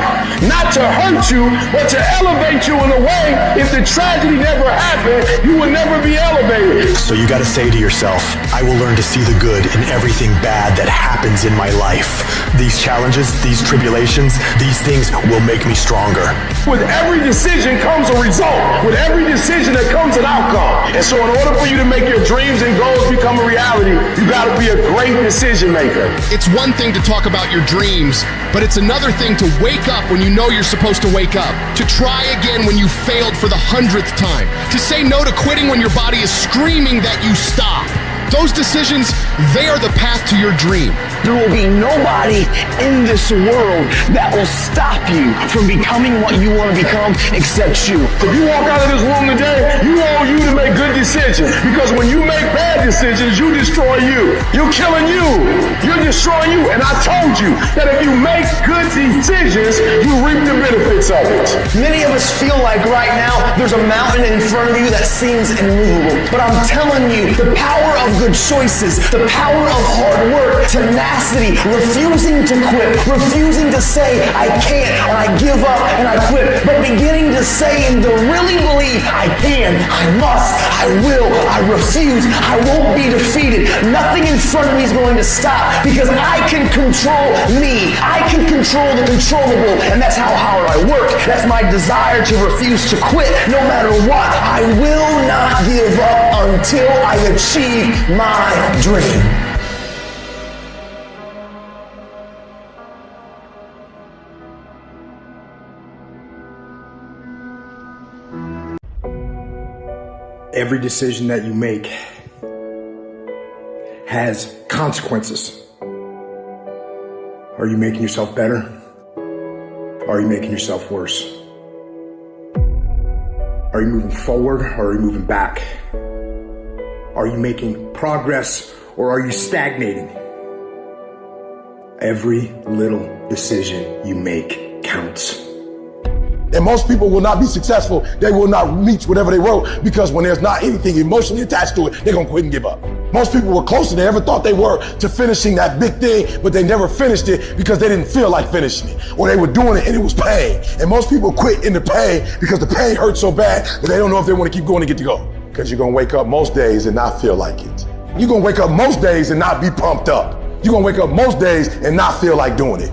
not to hurt you, but to elevate you in a way. If the tragedy never happened, you would never be elevated. So you gotta say to yourself, I will learn to see the good in everything bad that happens in my life. These challenges, these tribulations, these things will make me stronger. With every decision comes a result. With every decision there comes an outcome. And so in order for you to make your dreams and goals become a reality, you gotta be a great decision maker. It's one thing to talk about your dreams, but it's another thing to wake up when you know you're supposed to wake up, to try again when you failed for the 100th time, to say no to quitting when your body is screaming that you stop. Those decisions, they are the path to your dream. There will be nobody in this world that will stop you from becoming what you want to become except you. If you walk out of this room today, you want you to make good decisions. Because when you make bad decisions, you destroy you. You're killing you. You're destroying you. And I told you that if you make good decisions, you reap the benefits of it. Many of us feel like right now there's a mountain in front of you that seems immovable. But I'm telling you, the power of good choices, the power of hard work, tenacity, refusing to quit, refusing to say I can't and I give up and I quit, but beginning to say and to really believe I can, I must, I will, I refuse, I won't be defeated. Nothing in front of me is going to stop because I can control me. I can control the controllable, and that's how hard I work. That's my desire to refuse to quit no matter what. I will not give up until I achieve my dream. Every decision that you make has consequences. Are you making yourself better? Or are you making yourself worse? Are you moving forward or are you moving back? Are you making progress or are you stagnating? Every little decision you make counts. And most people will not be successful. They will not reach whatever they wrote because when there's not anything emotionally attached to it, they're going to quit and give up. Most people were closer than they ever thought they were to finishing that big thing, but they never finished it because they didn't feel like finishing it, or they were doing it and it was pain. And most people quit in the pain because the pain hurts so bad that they don't know if they want to keep going to get to go. Because you're going to wake up most days and not feel like it. You're going to wake up most days and not be pumped up. You're going to wake up most days and not feel like doing it.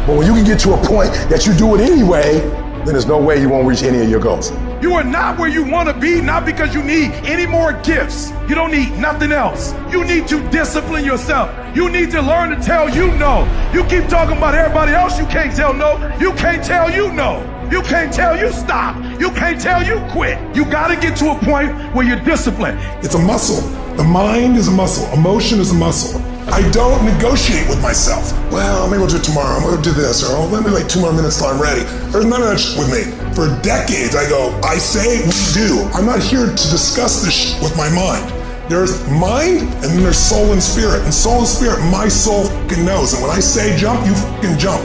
But when you can get to a point that you do it anyway, then there's no way you won't reach any of your goals. You are not where you want to be, not because you need any more gifts. You don't need nothing else. You need to discipline yourself. You need to learn to tell you no. You keep talking about everybody else, you can't tell no. You can't tell you no. You can't tell you stop. You can't tell you quit. You got to get to a point where you're disciplined. It's a muscle. The mind is a muscle. Emotion is a muscle. I don't negotiate with myself. Well, maybe we'll do it tomorrow. I'm going to do this. Or let me wait 2 more minutes till I'm ready. There's none of that shit with me. For decades, I go, I say, we do. I'm not here to discuss this shit with my mind. There's mind, and then there's soul and spirit. And soul and spirit, my soul fucking knows. And when I say jump, you fucking jump.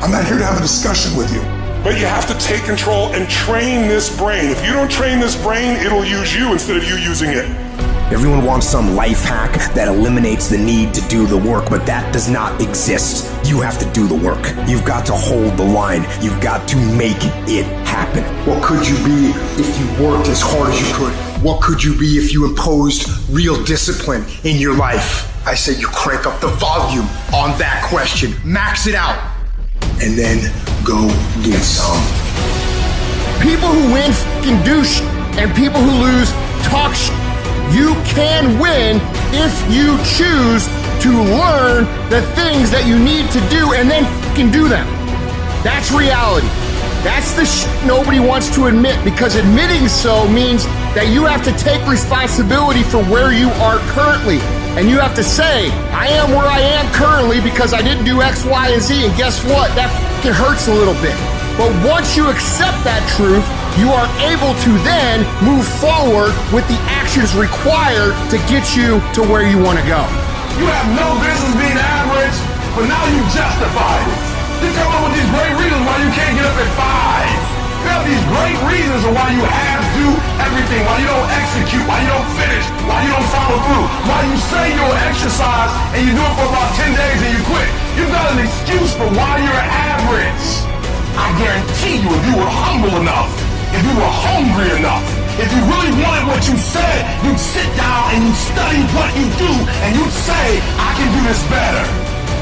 I'm not here to have a discussion with you. But you have to take control and train this brain. If you don't train this brain, it'll use you instead of you using it. Everyone wants some life hack that eliminates the need to do the work, but that does not exist. You have to do the work. You've got to hold the line. You've got to make it happen. What could you be if you worked as hard as you could? what could you be if you imposed real discipline in your life? I said you crank up the volume on that question, max it out, and then go get some. People who win f***ing do sh**, and people who lose talk sh**. You can win if you choose to learn the things that you need to do and then f***ing do them. That's reality. That's the sh** nobody wants to admit, because admitting so means that you have to take responsibility for where you are currently. And you have to say, I am where I am currently because I didn't do X, Y, and Z. And guess what? That f***ing hurts a little bit. But once you accept that truth, you are able to then move forward with the actions required to get you to where you want to go. You have no business being average, but now you justify it. You come up with these great reasons why you can't get up at 5. You have these great reasons of why you have to do everything, why you don't execute, why you don't finish, why you don't follow through, why you say you'll exercise and you do it for about 10 days and you quit. You've got an excuse for why you're average. I guarantee you, if you were humble enough, if you were hungry enough, if you really wanted what you said, you'd sit down and you'd study what you do and you'd say, I can do this better.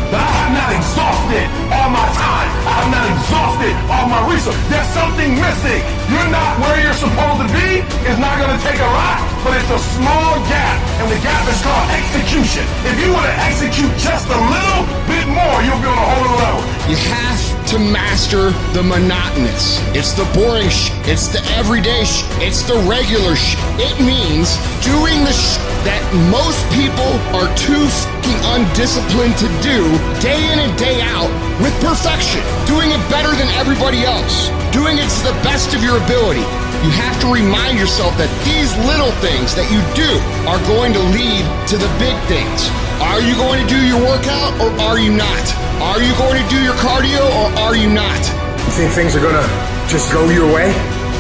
But I have not exhausted all my time. I have not exhausted all my resources. There's something missing. You're not where you're supposed to be. It's not going to take a lot, but it's a small gap, and the gap is called execution. If you were to execute just a little bit more, you'll be on a whole other level. You have to master the monotonous. It's the boring sh**. It's the everyday sh**. It's the regular sh**. It means doing the sh** that most people are too f***ing undisciplined to do day in and day out with perfection. Doing it better than everybody else. Doing it to the best of your ability. You have to remind yourself that these little things that you do are going to lead to the big things. Are you going to do your workout or are you not? Are you going to do your cardio or are you not? You think things are gonna just go your way?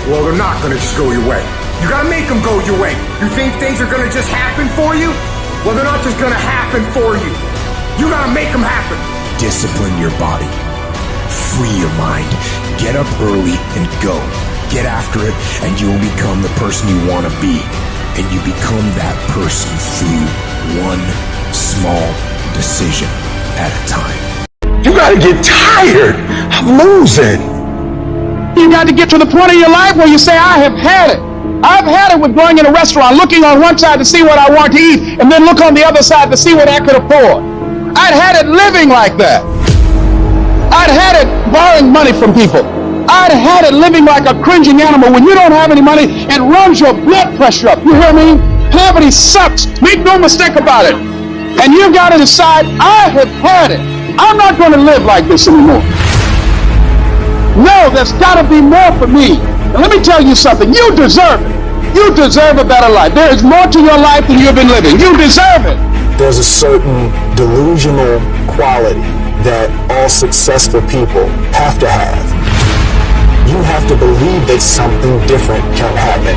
Well, they're not gonna just go your way. You gotta make them go your way. You think things are gonna just happen for you? Well, they're not just gonna happen for you. You gotta make them happen. Discipline your body. Free your mind. Get up early and go. Get after it, and you will become the person you want to be. And you become that person through one small decision at a time. You gotta get tired of losing. You got to get to the point of your life where you say, I have had it. I've had it with going in a restaurant, looking on one side to see what I want to eat, and then look on the other side to see what I could afford. I'd had it living like that. I'd had it borrowing money from people. I'd had it living like a cringing animal. When you don't have any money, it runs your blood pressure up. You hear me? Poverty sucks. Make no mistake about it. And you've got to decide, I have had it. I'm not going to live like this anymore. No, there's got to be more for me. And let me tell you something. You deserve it. You deserve a better life. There is more to your life than you've been living. You deserve it. There's a certain delusional quality that all successful people have to have. You have to believe that something different can happen.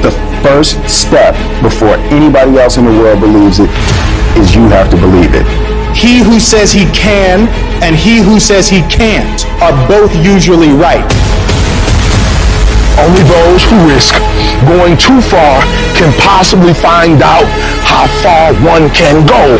The first step before anybody else in the world believes it is you have to believe it. He who says he can and he who says he can't are both usually right. Only those who risk going too far can possibly find out how far one can go.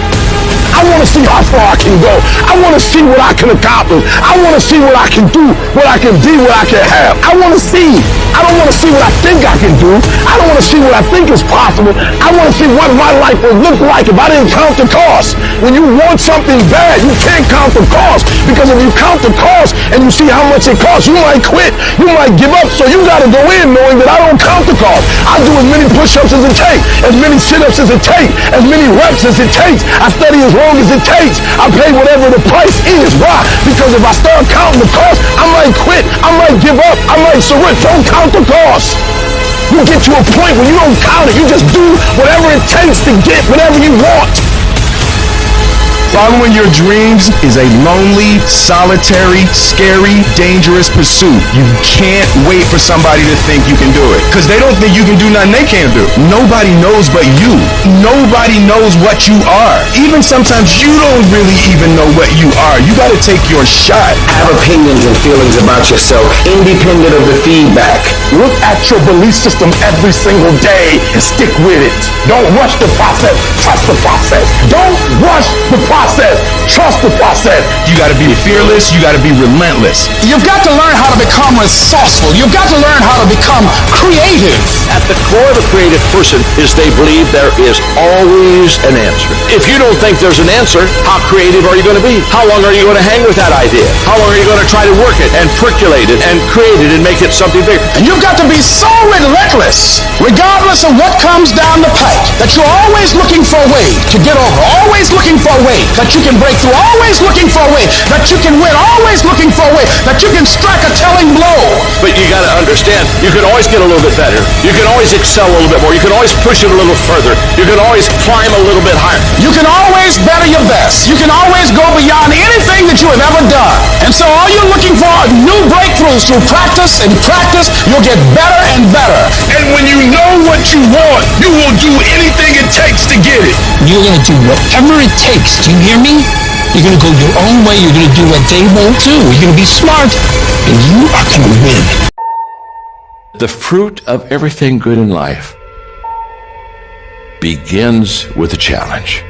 I want to see how far I can go. I want to see what I can accomplish. I want to see what I can do, what I can be, what I can have. I want to see. I don't want to see what I think I can do. I don't want to see what I think is possible. I want to see what my life would look like if I didn't count the cost. When you want something bad, you can't count the cost, because if you count the cost and you see how much it costs, you might quit. You might give up. So you got to go in knowing that I don't count the cost. I do as many push-ups as it takes, as many sit-ups as it takes, as many reps as it takes. I study as long as it takes. I pay whatever the price is. Why? Because if I start counting the cost, I might quit. I might give up. I might surrender. Don't count the cost. You get to a point where you don't count it. You just do whatever it takes to get whatever you want. Following your dreams is a lonely, solitary, scary, dangerous pursuit. You can't wait for somebody to think you can do it, because they don't think you can do nothing they can't do. Nobody knows but you. Nobody knows what you are. Even sometimes you don't really even know what you are. You got to take your shot. Have opinions and feelings about yourself, independent of the feedback. Look at your belief system every single day and stick with it. Don't rush the process. Trust the process. Don't rush the process. Trust the process. You got to be fearless. You got to be relentless. You've got to learn how to become resourceful. You've got to learn how to become creative. At the core of a creative person is they believe there is always an answer. If you don't think there's an answer, how creative are you going to be? How long are you going to hang with that idea? How long are you going to try to work it and percolate it and create it and make it something bigger? And you've got to be so relentless, regardless of what comes down the pike, that you're always looking for a way to get over, always looking for a way that you can break through, always looking for a way that you can win, always looking for a way that you can strike a telling blow. But you got to understand, you can always get a little bit better. You can always excel a little bit more. You can always push it a little further. You can always climb a little bit higher. You can always better your best. You can always go beyond anything that you have ever done. And so all you're looking for are new breakthroughs through practice and practice. You'll get better and better. And when you know what you want, you will do anything it takes to get it. You're going to do whatever it takes. Do you hear me? You're going to go your own way. You're going to do what they won't do. You're going to be smart. And you are going to win. The fruit of everything good in life begins with a challenge.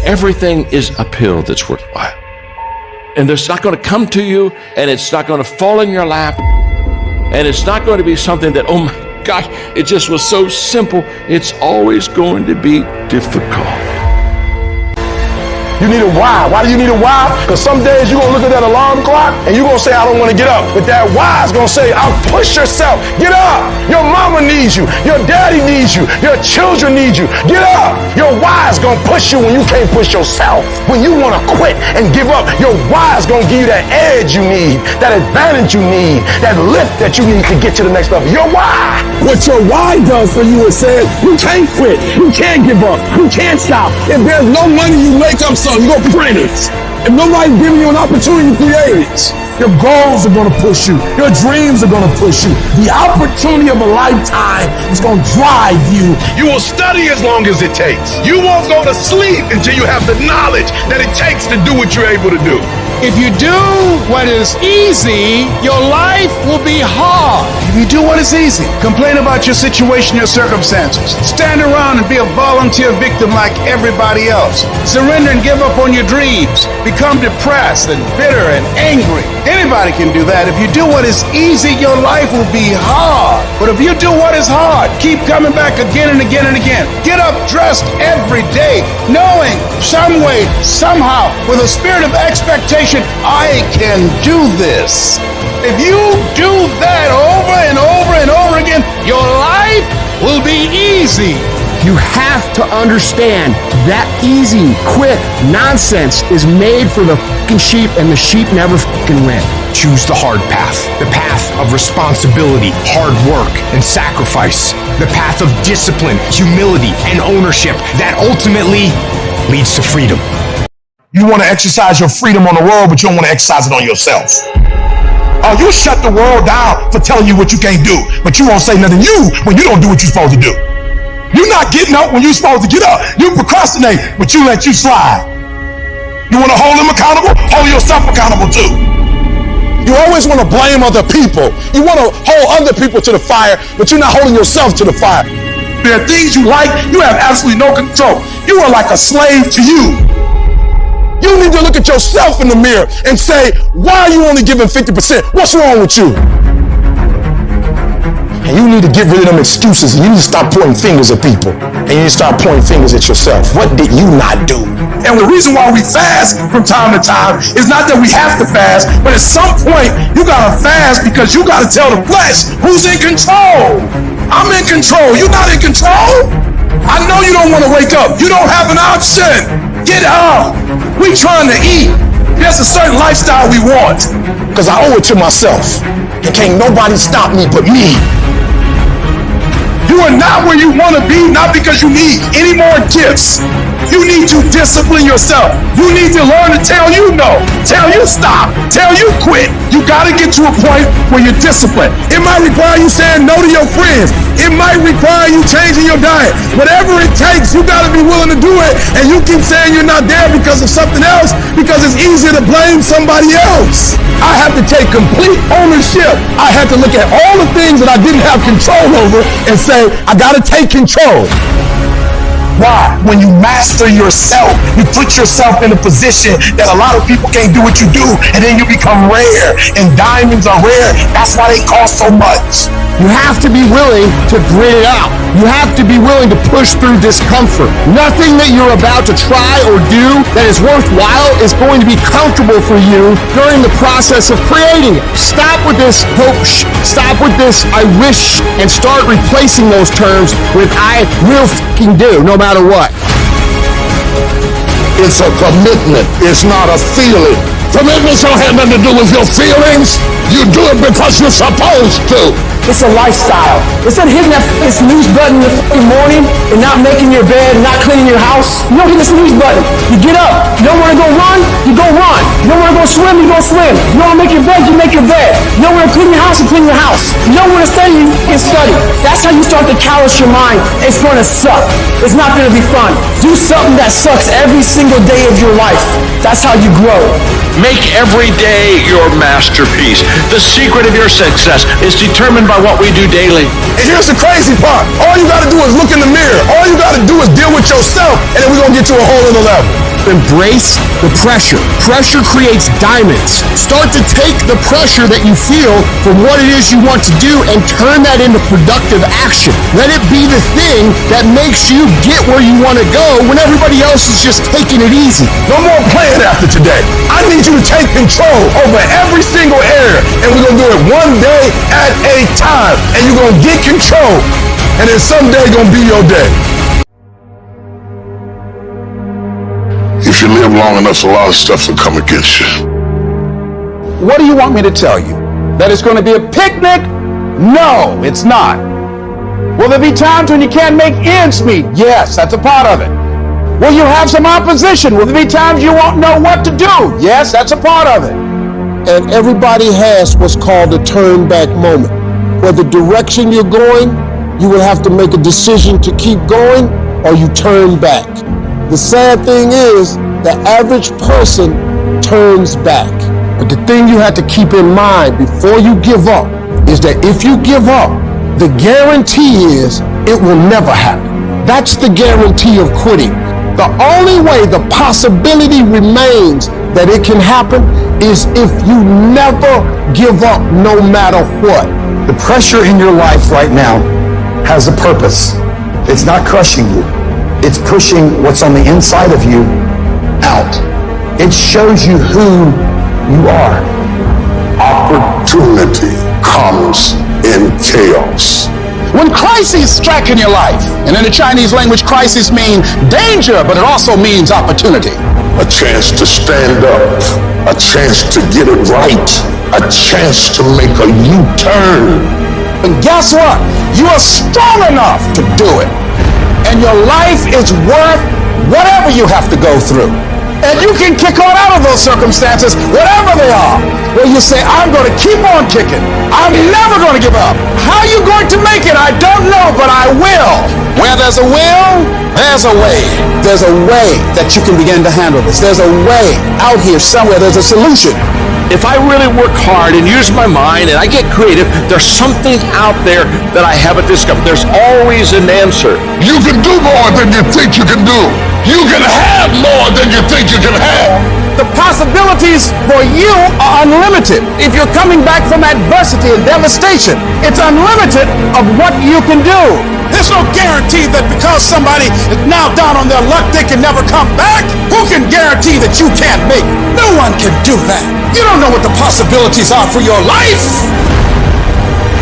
Everything is uphill that's worthwhile. And it's not going to come to you, and it's not going to fall in your lap, and it's not going to be something that, oh my gosh, it just was so simple. It's always going to be difficult. You need a why. Why do you need a why? Because some days you're going to look at that alarm clock and you're going to say, I don't want to get up. But that why is going to say, I'll push yourself. Get up. Your mama needs you. Your daddy needs you. Your children need you. Get up. Your why is going to push you when you can't push yourself. When you want to quit and give up, your why is going to give you that edge you need, that advantage you need, that lift that you need to get to the next level. Your why. What your why does for you is says, you can't quit. You can't give up. You can't stop. If there's no money, you make up something. You go print it. If nobody's giving you an opportunity to create it, your goals are going to push you. Your dreams are going to push you. The opportunity of a lifetime is going to drive you. You will study as long as it takes. You won't go to sleep until you have the knowledge that it takes to do what you're able to do. If you do what is easy, your life will be hard. If you do what is easy, complain about your situation, your circumstances. Stand around and be a volunteer victim like everybody else. Surrender and give up on your dreams. Become depressed and bitter and angry. Anybody can do that. If you do what is easy, your life will be hard. But if you do what is hard, keep coming back again and again and again. Get up dressed every day, knowing some way, somehow, with a spirit of expectation, I can do this. If you do that over and over and over again, your life will be easy. You have to understand that easy, quick nonsense is made for the fucking sheep, and the sheep never fucking win. Choose the hard path, the path of responsibility, hard work, and sacrifice, the path of discipline, humility, and ownership that ultimately leads to freedom. You want to exercise your freedom on the world, but you don't want to exercise it on yourself. Oh, you shut the world down for telling you what you can't do, but you won't say nothing to you when you don't do what you're supposed to do. You're not getting up when you're supposed to get up. You procrastinate, but you let you slide. You want to hold them accountable? Hold yourself accountable too. You always want to blame other people. You want to hold other people to the fire, but you're not holding yourself to the fire. There are things you like, you have absolutely no control. You are like a slave to you. You need to look at yourself in the mirror and say, why are you only giving 50%? What's wrong with you? And you need to get rid of them excuses. You need to stop pointing fingers at people. And you need to start pointing fingers at yourself. What did you not do? And the reason why we fast from time to time is not that we have to fast, but at some point, you gotta fast because you gotta tell the flesh who's in control. I'm in control. You're not in control. I know you don't want to wake up. You don't have an option. Get up. We trying to eat. There's a certain lifestyle we want because I owe it to myself. And can't nobody stop me but me. You are not where you want to be, not because you need any more gifts. You need to discipline yourself. You need to learn to tell you no, tell you stop, tell you quit. You got to get to a point where you're disciplined. It might require you saying no to your friends. It might require you changing your diet. Whatever it takes, you got to be willing to do it. And you keep saying you're not there because of something else, because it's easier to blame somebody else. I have to take complete ownership. I have to look at all the things that I didn't have control over and say, I got to take control. Why? When you master yourself, you put yourself in a position that a lot of people can't do what you do, and then you become rare, and diamonds are rare. That's why they cost so much. You have to be willing to grit it out. You have to be willing to push through discomfort. Nothing that you're about to try or do that is worthwhile is going to be comfortable for you during the process of creating it. Stop with this hope, stop with this I wish, and start replacing those terms with I will fucking do, no matter what. It's a commitment. It's not a feeling. Commitments don't have nothing to do with your feelings. You do it because you're supposed to. It's a lifestyle. It's not hitting that snooze button in the fucking morning and not making your bed and not cleaning your house. You don't hit the snooze button. You get up. You don't want to go run, you go run. You don't want to go swim, you go swim. You don't want to make your bed, you make your bed. You don't want to clean your house, you clean your house. You don't want to study, you fucking study. That's how you start to callous your mind. It's going to suck. It's not going to be fun. Do something that sucks every single day of your life. That's how you grow. Make every day your masterpiece. The secret of your success is determined by what we do daily. And here's the crazy part. All you got to do is look in the mirror. All you got to do is deal with yourself, and then we're going to get to a whole other level. Embrace the pressure. Pressure creates diamonds. Start to take the pressure that you feel from what it is you want to do and turn that into productive action. Let it be the thing that makes you get where you want to go when everybody else is just taking it easy. No more playing after today. I need you to take control over every single area, and we're going to do it one day at a time. And you're going to get control, and then someday going to be your day. If you live long enough, a lot of stuff will come against you. What do you want me to tell you? That it's going to be a picnic? No, it's not. Will there be times when you can't make ends meet? Yes, that's a part of it. Will you have some opposition? Will there be times you won't know what to do? Yes, that's a part of it. And everybody has what's called a turn back moment. Where the direction you're going, you will have to make a decision to keep going, or you turn back. The sad thing is, the average person turns back. But the thing you have to keep in mind before you give up is that if you give up, the guarantee is it will never happen. That's the guarantee of quitting. The only way the possibility remains that it can happen is if you never give up no matter what. The pressure in your life right now has a purpose. It's not crushing you. It's pushing what's on the inside of you out. It shows you who you are. Opportunity comes in chaos. When crises strike in your life, and in the Chinese language, crisis means danger, but it also means opportunity. A chance to stand up, a chance to get it right, a chance to make a U-turn. And guess what? You are strong enough to do it. And your life is worth whatever you have to go through. And you can kick on out of those circumstances, whatever they are, where you say, I'm going to keep on kicking. I'm never going to give up. How are you going to make it? I don't know, but I will. Where there's a will, there's a way. There's a way that you can begin to handle this. There's a way out here somewhere. There's a solution. If I really work hard and use my mind and I get creative, there's something out there that I haven't discovered. There's always an answer. You can do more than you think you can do. You can have more than you think you can have. The possibilities for you are unlimited. If you're coming back from adversity and devastation, it's unlimited of what you can do. There's no guarantee that because somebody is now down on their luck, they can never come back. Who can guarantee that you can't make it? No one can do that. You don't know what the possibilities are for your life.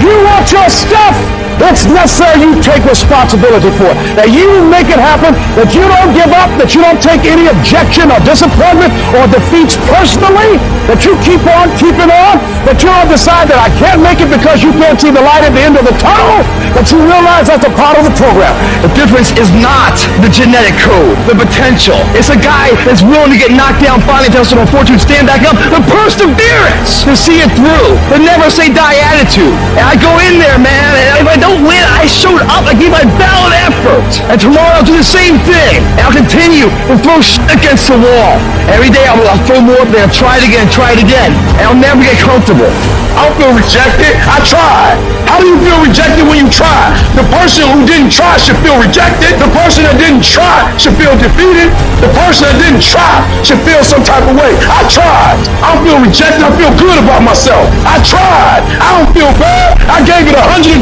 You want your stuff? It's necessary you take responsibility for it. That you make it happen, that you don't give up, that you don't take any objection or disappointment or defeats personally, that you keep on keeping on, that you don't decide that I can't make it because you can't see the light at the end of the tunnel, But you realize that's a part of the program. The difference is not the genetic code, the potential. It's a guy that's willing to get knocked down, finally test of fortune, stand back up, the perseverance to see it through, the never say die attitude. And I go in there, man, and if I don't win, I showed up, I gave my valid effort. And tomorrow I'll do the same thing. And I'll continue to throw shit against the wall. Every day I'll throw more up there, try it again, and I'll never get comfortable. I don't feel rejected. I tried. How do you feel rejected when you try? The person who didn't try should feel rejected. The person that didn't try should feel defeated. The person that didn't try should feel some type of way. I tried. I don't feel rejected. I feel good about myself. I tried. I don't feel bad. I gave it 120%.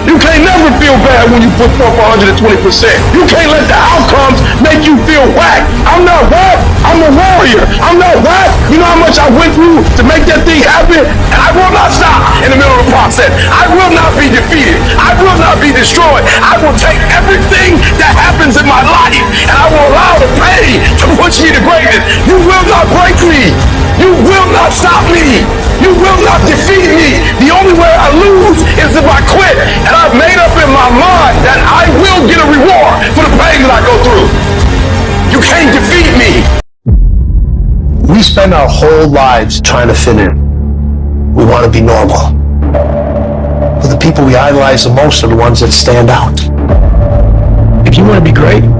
You can't never feel bad when you put forth 120%. You can't let the outcomes make you feel whack. I'm not whack. I'm a warrior. I'm not whack. You know how much I went through to make that thing happen? And I will not stop in the middle of the process. I will not be defeated. I will not be destroyed. I will take everything that happens in my life and I will allow the pain to push me to greatness. You will not break me. You will not stop me. You will not defeat me. The only way I lose is if I quit. And I've made up in my mind that I will get a reward for the pain that I go through. You can't defeat me. We spend our whole lives trying to fit in. We want to be normal. But the people we idolize the most are the ones that stand out. If you want to be great, you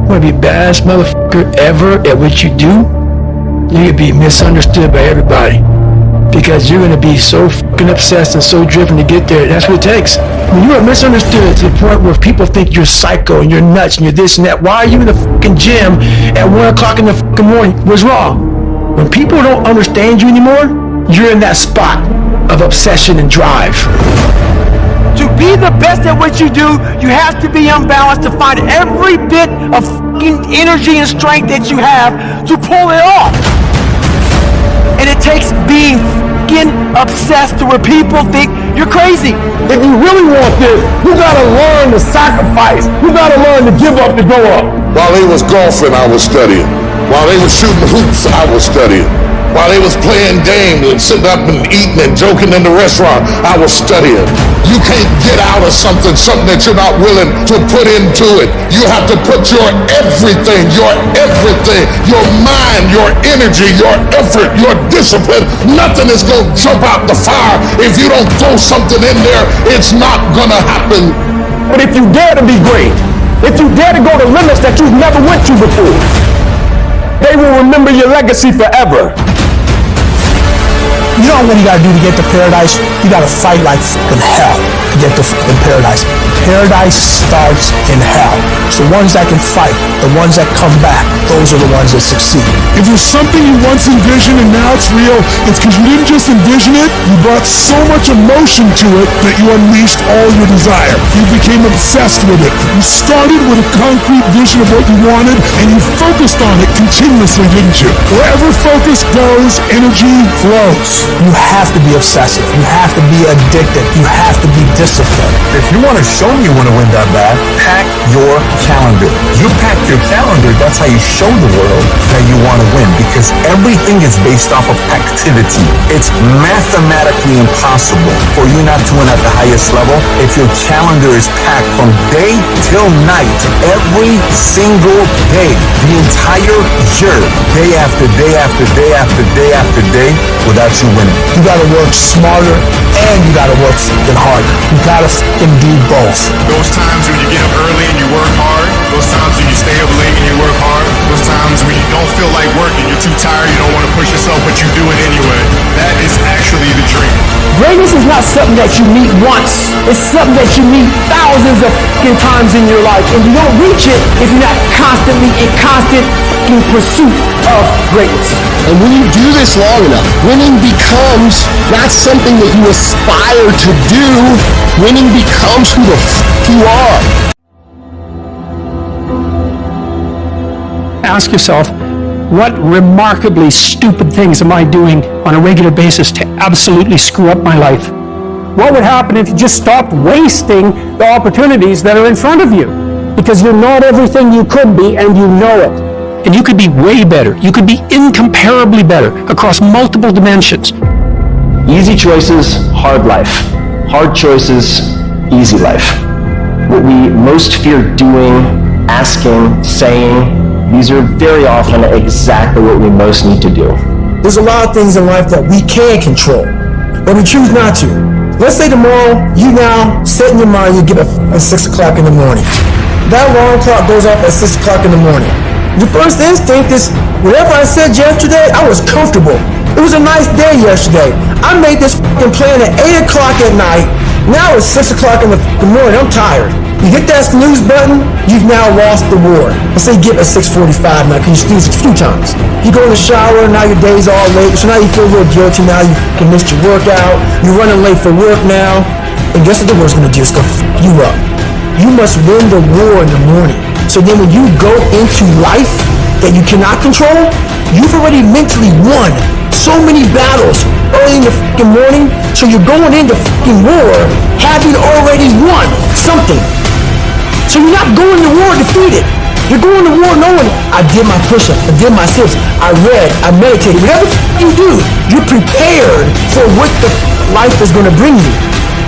want to be the baddest motherfucker ever at what you do, you're going to be misunderstood by everybody. Because you're going to be so fucking obsessed and so driven to get there. That's what it takes. When you are misunderstood to the point where people think you're psycho and you're nuts and you're this and that, why are you in the fucking gym at 1 o'clock in the fucking morning? What's wrong? When people don't understand you anymore, you're in that spot of obsession and drive. To be the best at what you do, you have to be unbalanced to find every bit of fucking energy and strength that you have to pull it off. And it takes being fucking obsessed to where people think you're crazy. If you really want this, you gotta learn to sacrifice. You gotta learn to give up to go up. While they was golfing, I was studying. While they was shooting hoops, I was studying. While they was playing games and sitting up and eating and joking in the restaurant, I was studying. You can't get out of something that you're not willing to put into it. You have to put your everything, your mind, your energy, your effort, your discipline. Nothing is going to jump out the fire. If you don't throw something in there, it's not going to happen. But if you dare to be great, if you dare to go to limits that you've never went to before, they will remember your legacy forever. You know what you gotta do to get to paradise? You gotta fight like fucking hell to get to fucking paradise. Paradise starts in hell. So the ones that can fight, the ones that come back, those are the ones that succeed. If there's something you once envisioned and now it's real, it's because you didn't just envision it, you brought so much emotion to it that you unleashed all your desire. You became obsessed with it. You started with a concrete vision of what you wanted and you focused on it continuously, didn't you? Wherever focus goes, energy flows. You have to be obsessive. You have to be addicted. You have to be disciplined. If you want to show me you want to win that bad, pack your calendar. You pack your calendar, that's how you show the world that you want to win, because everything is based off of activity. It's mathematically impossible for you not to win at the highest level if your calendar is packed from day till night, every single day, the entire year, day after day after day after day after day, without you winning. You gotta work smarter and you gotta work fucking harder. You gotta fucking do both. Those times when you get up early and you work hard, those times when you stay up late and you work hard, those times when you don't feel like working, you're too tired, you don't want to push yourself, but you do it anyway. That is actually the dream. Greatness is not something that you meet once. It's something that you meet thousands of fucking times in your life, and you don't reach it if you're not constantly in constant fucking pursuit of greatness. And when you do this long enough, winning becomes not something that you aspire to do. Winning becomes who the f*** you are. Ask yourself, what remarkably stupid things am I doing on a regular basis to absolutely screw up my life? What would happen if you just stopped wasting the opportunities that are in front of you? Because you're not everything you could be, and you know it. And you could be way better. You could be incomparably better across multiple dimensions. Easy choices, hard life. Hard choices, easy life. What we most fear doing, asking, saying, these are very often exactly what we most need to do. There's a lot of things in life that we can control, but we choose not to. Let's say tomorrow, you now set in your mind you get up at 6 o'clock in the morning. That alarm clock goes off at 6 o'clock in the morning. Your first instinct is, whatever I said yesterday, I was comfortable. It was a nice day yesterday. I made this fucking plan at 8 o'clock at night. Now it's 6 o'clock in the morning. I'm tired. You hit that snooze button, you've now lost the war. Let's say you get up at 6:45 now, because you snooze a few times. You go in the shower, now your day's all late, so now you feel a little guilty. Now you missed your workout. You're running late for work now. And guess what the war's gonna do? It's gonna fuck you up. You must win the war in the morning. So then when you go into life that you cannot control, you've already mentally won so many battles early in the fucking morning. So you're going into fucking war having already won something. So you're not going to war defeated. You're going to war knowing, I did my push-up, I did my sit-ups, I read, I meditated. Whatever you do, you're prepared for what the life is going to bring you.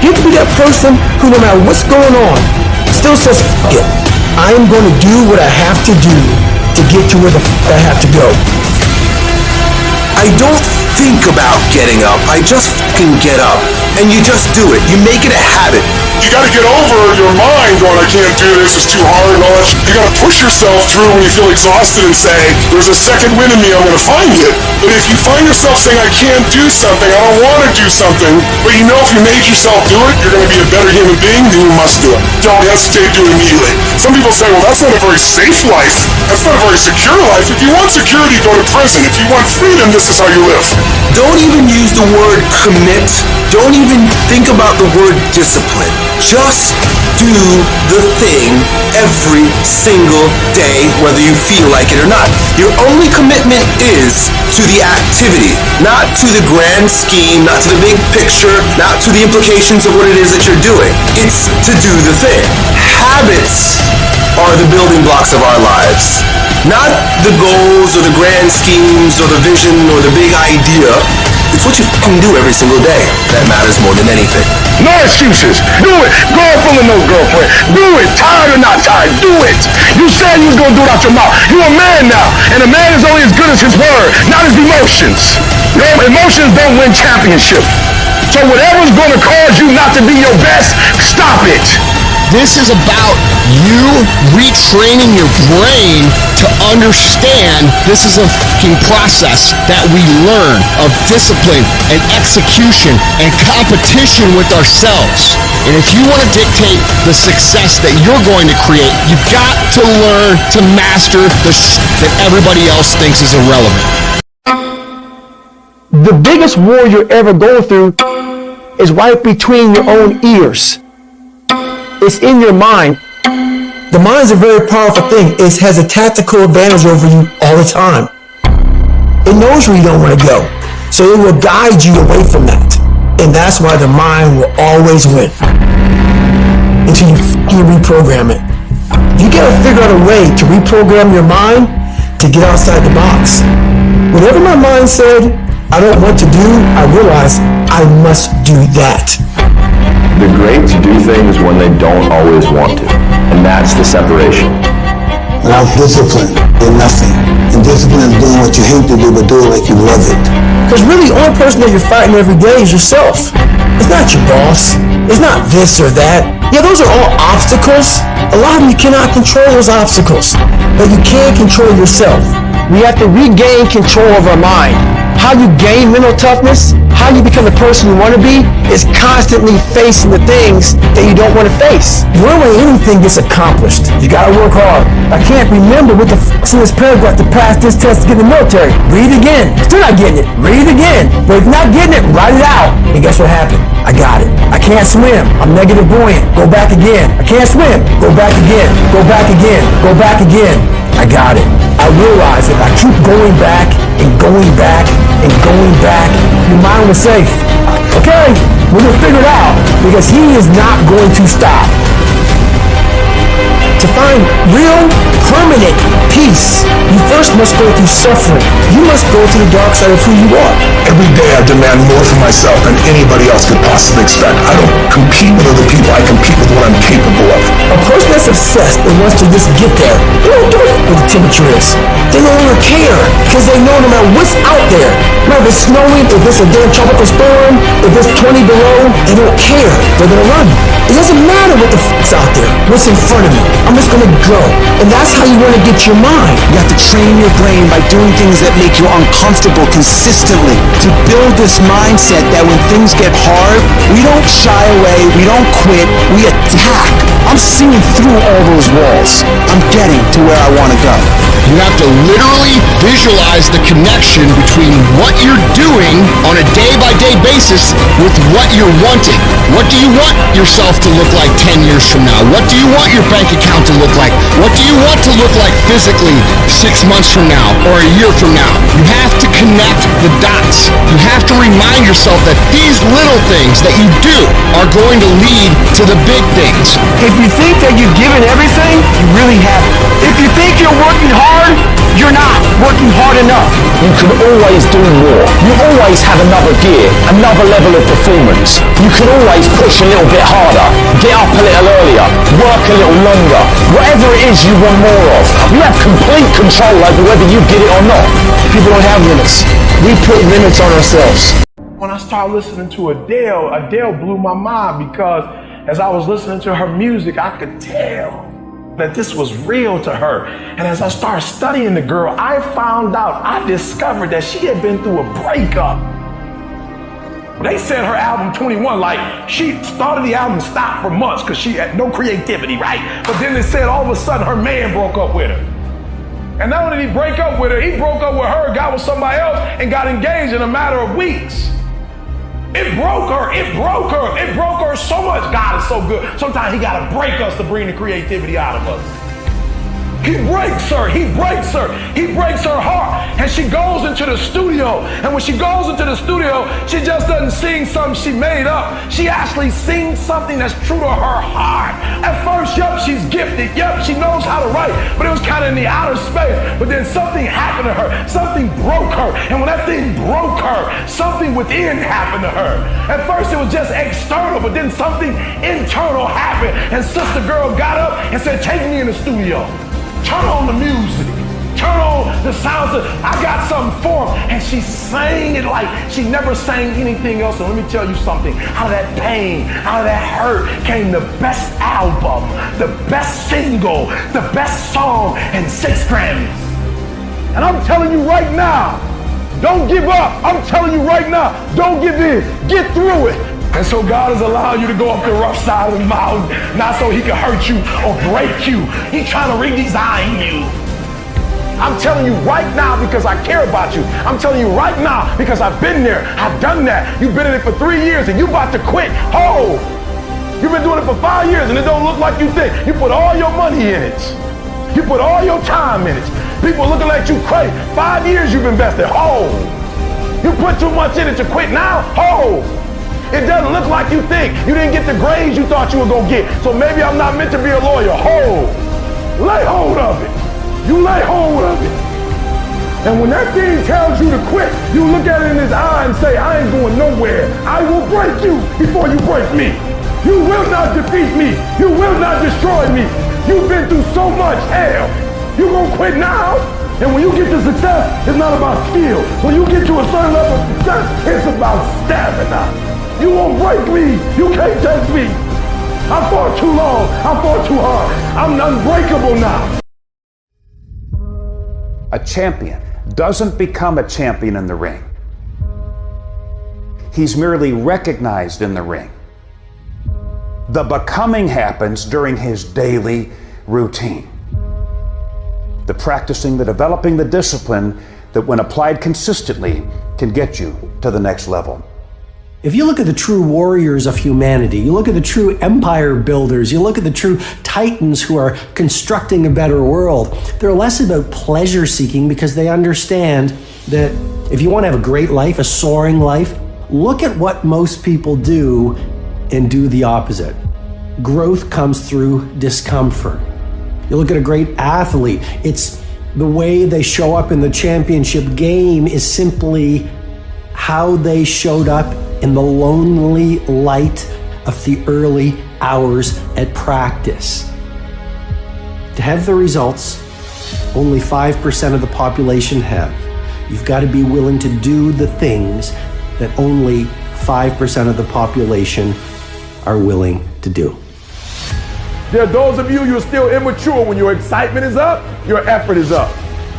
You have to be that person who, no matter what's going on, still says, it. I am going to do what I have to do to get to where the I have to go. I don't think about getting up. I just fucking get up. And you just do it. You make it a habit. You gotta get over your mind going, I can't do this, it's too hard and all that. You gotta push yourself through when you feel exhausted and say, there's a second wind in me, I'm gonna find it. But if you find yourself saying, I can't do something, I don't wanna do something, but you know if you make yourself do it, you're gonna be a better human being, then you must do it. Don't hesitate, do it immediately. Some people say, well, that's not a very safe life. That's not a very secure life. If you want security, go to prison. If you want freedom, this is how you live. Don't even use the word commit. Don't even think about the word discipline. Just do the thing every single day, whether you feel like it or not. Your only commitment is to the activity, not to the grand scheme, not to the big picture, not to the implications of what it is that you're doing. It's to do the thing. Habits are the building blocks of our lives. Not the goals or the grand schemes or the vision or the big idea. It's what you can do every single day that matters more than anything. No excuses. Do it. Girlfriend or no girlfriend. Do it. Tired or not tired. Do it. You said you was going to do it out your mouth. You're a man now. And a man is only as good as his word, not his emotions. Your emotions don't win championship. So whatever's going to cause you not to be your best, stop it. This is about you retraining your brain to understand this is a fucking process that we learn of discipline and execution and competition with ourselves. And if you want to dictate the success that you're going to create, you've got to learn to master the that everybody else thinks is irrelevant. The biggest war you're ever going through is right between your own ears. It's in your mind. The mind is a very powerful thing. It has a tactical advantage over you all the time. It knows where you don't want to go. So it will guide you away from that. And that's why the mind will always win. Until you reprogram it. You gotta figure out a way to reprogram your mind to get outside the box. Whatever my mind said I don't want to do, I realize I must do that. The greats do things when they don't always want to, and that's the separation. Without discipline, you're nothing. And discipline is doing what you hate to do, but do it like you love it. Because really, the only person that you're fighting every day is yourself. It's not your boss. It's not this or that. Yeah, those are all obstacles. A lot of them you cannot control those obstacles, but you can control yourself. We have to regain control of our mind. How you gain mental toughness, how you become the person you want to be, is constantly facing the things that you don't want to face. The only way anything gets accomplished, you gotta work hard. I can't remember what the f***'s in this paragraph to pass this test to get in the military. Read it again. Still not getting it. Read it again. But if you're not getting it, write it out. And guess what happened? I got it. I can't swim. I'm negative buoyant. Go back again. I can't swim. Go back again. Go back again. Go back again. I got it. I realize if I keep going back and going back and going back, your mind will say, okay, we're going to figure it out, because he is not going to stop. To find real, permanent peace, you first must go through suffering. You must go to the dark side of who you are. Every day I demand more for myself than anybody else could possibly expect. I don't compete with other people, I compete with what I'm capable of. A person that's obsessed and wants to just get there, they don't give a what the temperature is. They no longer care, because they know no matter what's out there, no matter if it's snowing, if it's a damn tropical storm, if it's 20 below, they don't care. They're gonna run. It doesn't matter what the f***'s out there, what's in front of me. I'm just gonna go. And that's how you wanna get your mind. You have to train your brain by doing things that make you uncomfortable consistently. To build this mindset that when things get hard, we don't shy away, we don't quit, we attack. I'm seeing through all those walls. I'm getting to where I wanna go. You have to literally visualize the connection between what you're doing on a day-by-day basis with what you're wanting. What do you want yourself to look like 10 years from now? What do you want your bank account to look like? What do you want to look like physically 6 months from now or a year from now? You have to connect the dots. You have to remind yourself that these little things that you do are going to lead to the big things. If you think that you've given everything, you really haven't. If you think you're working hard, you're not working hard enough. You can always do more. You always have another gear, another level of performance. You can always push a little bit harder, get up a little earlier, work a little longer. Whatever it is you want more of, you have complete control over whether you get it or not. People don't have limits. We put limits on ourselves. When I started listening to Adele blew my mind because as I was listening to her music, I could tell that this was real to her. And as I started studying the girl, I discovered that she had been through a breakup. They said her album 21, like she started the album, stopped for months because she had no creativity, right? But then they said all of a sudden her man broke up with her. And not only did he break up with her, he broke up with her, got with somebody else, and got engaged in a matter of weeks. It broke her so much. God is so good. Sometimes he gotta break us to bring the creativity out of us. He breaks her heart. And she goes into the studio. And when she goes into the studio, she just doesn't sing something she made up. She actually sings something that's true to her heart. At first, yup, she's gifted. Yup, she knows how to write. But it was kind of in the outer space. But then something happened to her. Something broke her. And when that thing broke her, something within happened to her. At first, it was just external. But then something internal happened. And Sister Girl got up and said, take me in the studio. Turn on the music. Turn on the sounds. I got something for her. And she sang it like she never sang anything else. And let me tell you something. Out of that pain, out of that hurt came the best album, the best single, the best song, and 6 Grammys. And I'm telling you right now, don't give up. I'm telling you right now, don't give in. Get through it. And so God has allowed you to go up the rough side of the mountain, not so he can hurt you or break you. He's trying to redesign you. I'm telling you right now because I care about you. I'm telling you right now because I've been there. I've done that. You've been in it for 3 years and you about to quit. Oh, you've been doing it for 5 years and it don't look like you think. You put all your money in it. You put all your time in it. People looking at you crazy. 5 years you've invested. Oh, you put too much in it to quit now. Oh. It doesn't look like you think. You didn't get the grades you thought you were going to get. So maybe I'm not meant to be a lawyer. Hold. Lay hold of it. You lay hold of it. And when that thing tells you to quit, you look at it in his eye and say, I ain't going nowhere. I will break you before you break me. You will not defeat me. You will not destroy me. You've been through so much hell. You going to quit now? And when you get to success, it's not about skill. When you get to a certain level of success, it's about stamina. You won't break me. You can't touch me. I fought too long. I fought too hard. I'm unbreakable now. A champion doesn't become a champion in the ring. He's merely recognized in the ring. The becoming happens during his daily routine. The practicing, the developing, the discipline that when applied consistently can get you to the next level. If you look at the true warriors of humanity, you look at the true empire builders, you look at the true titans who are constructing a better world, they're less about pleasure seeking because they understand that if you want to have a great life, a soaring life, look at what most people do and do the opposite. Growth comes through discomfort. You look at a great athlete, it's the way they show up in the championship game is simply how they showed up in the lonely light of the early hours at practice. To have the results only 5% of the population have, you've got to be willing to do the things that only 5% of the population are willing to do. There are those of you, you're still immature. When your excitement is up, your effort is up.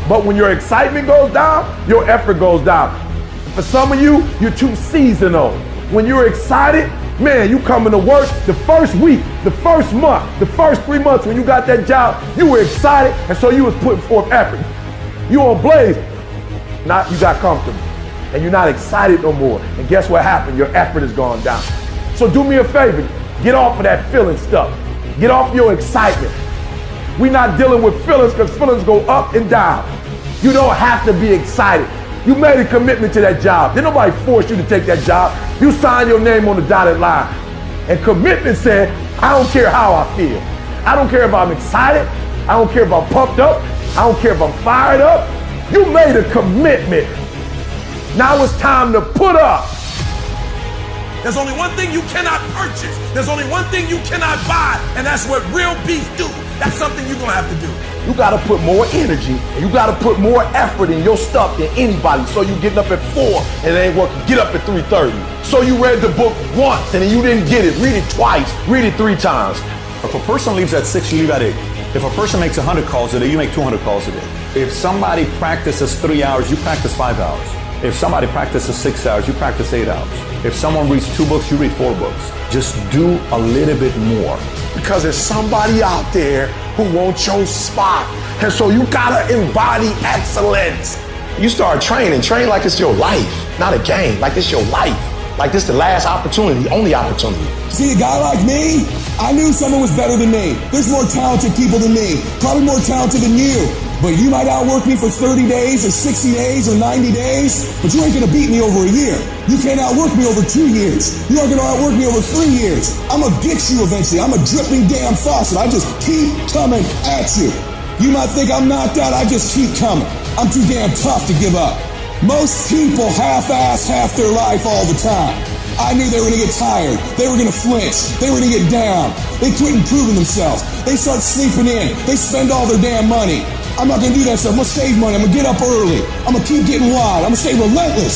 But when your excitement goes down, your effort goes down. For some of you, you're too seasonal. When you're excited, man, you coming to work the first week, the first month, the first 3 months when you got that job, you were excited, and so you was putting forth effort. You on blaze. Now you got comfortable, and you're not excited no more. And guess what happened? Your effort has gone down. So do me a favor, get off of that feeling stuff. Get off your excitement. We're not dealing with feelings because feelings go up and down. You don't have to be excited. You made a commitment to that job. Didn't nobody force you to take that job. You signed your name on the dotted line. And commitment said, I don't care how I feel. I don't care if I'm excited. I don't care if I'm pumped up. I don't care if I'm fired up. You made a commitment. Now it's time to put up. There's only one thing you cannot purchase. There's only one thing you cannot buy, and that's what real beef do. That's something you're gonna have to do. You gotta put more energy, and you gotta put more effort in your stuff than anybody. So you getting up at 4 and it ain't working. Get up at 3:30. So you read the book once and then you didn't get it. Read it twice. Read it 3 times. If a person leaves at 6, you leave at 8. If a person makes 100 calls a day, you make 200 calls a day. If somebody practices 3 hours, you practice 5 hours. If somebody practices 6 hours, you practice 8 hours. If someone reads 2 books, you read 4 books. Just do a little bit more. Because there's somebody out there who wants your spot. And so you gotta embody excellence. You start training, train like it's your life, not a game, like it's your life. Like this the last opportunity, only opportunity. See, a guy like me, I knew someone was better than me. There's more talented people than me, probably more talented than you. But you might outwork me for 30 days or 60 days or 90 days, but you ain't gonna beat me over a year. You can't outwork me over 2 years. You aren't gonna outwork me over 3 years. I'm gonna get you eventually. I'm a dripping damn faucet. I just keep coming at you. You might think I'm knocked out, I just keep coming. I'm too damn tough to give up. Most people half-ass half their life all the time. I knew they were gonna get tired. They were gonna flinch. They were gonna get down. They quit improving themselves. They start sleeping in. They spend all their damn money. I'm not gonna do that stuff. I'm gonna save money. I'm gonna get up early. I'm gonna keep getting wide. I'm gonna stay relentless.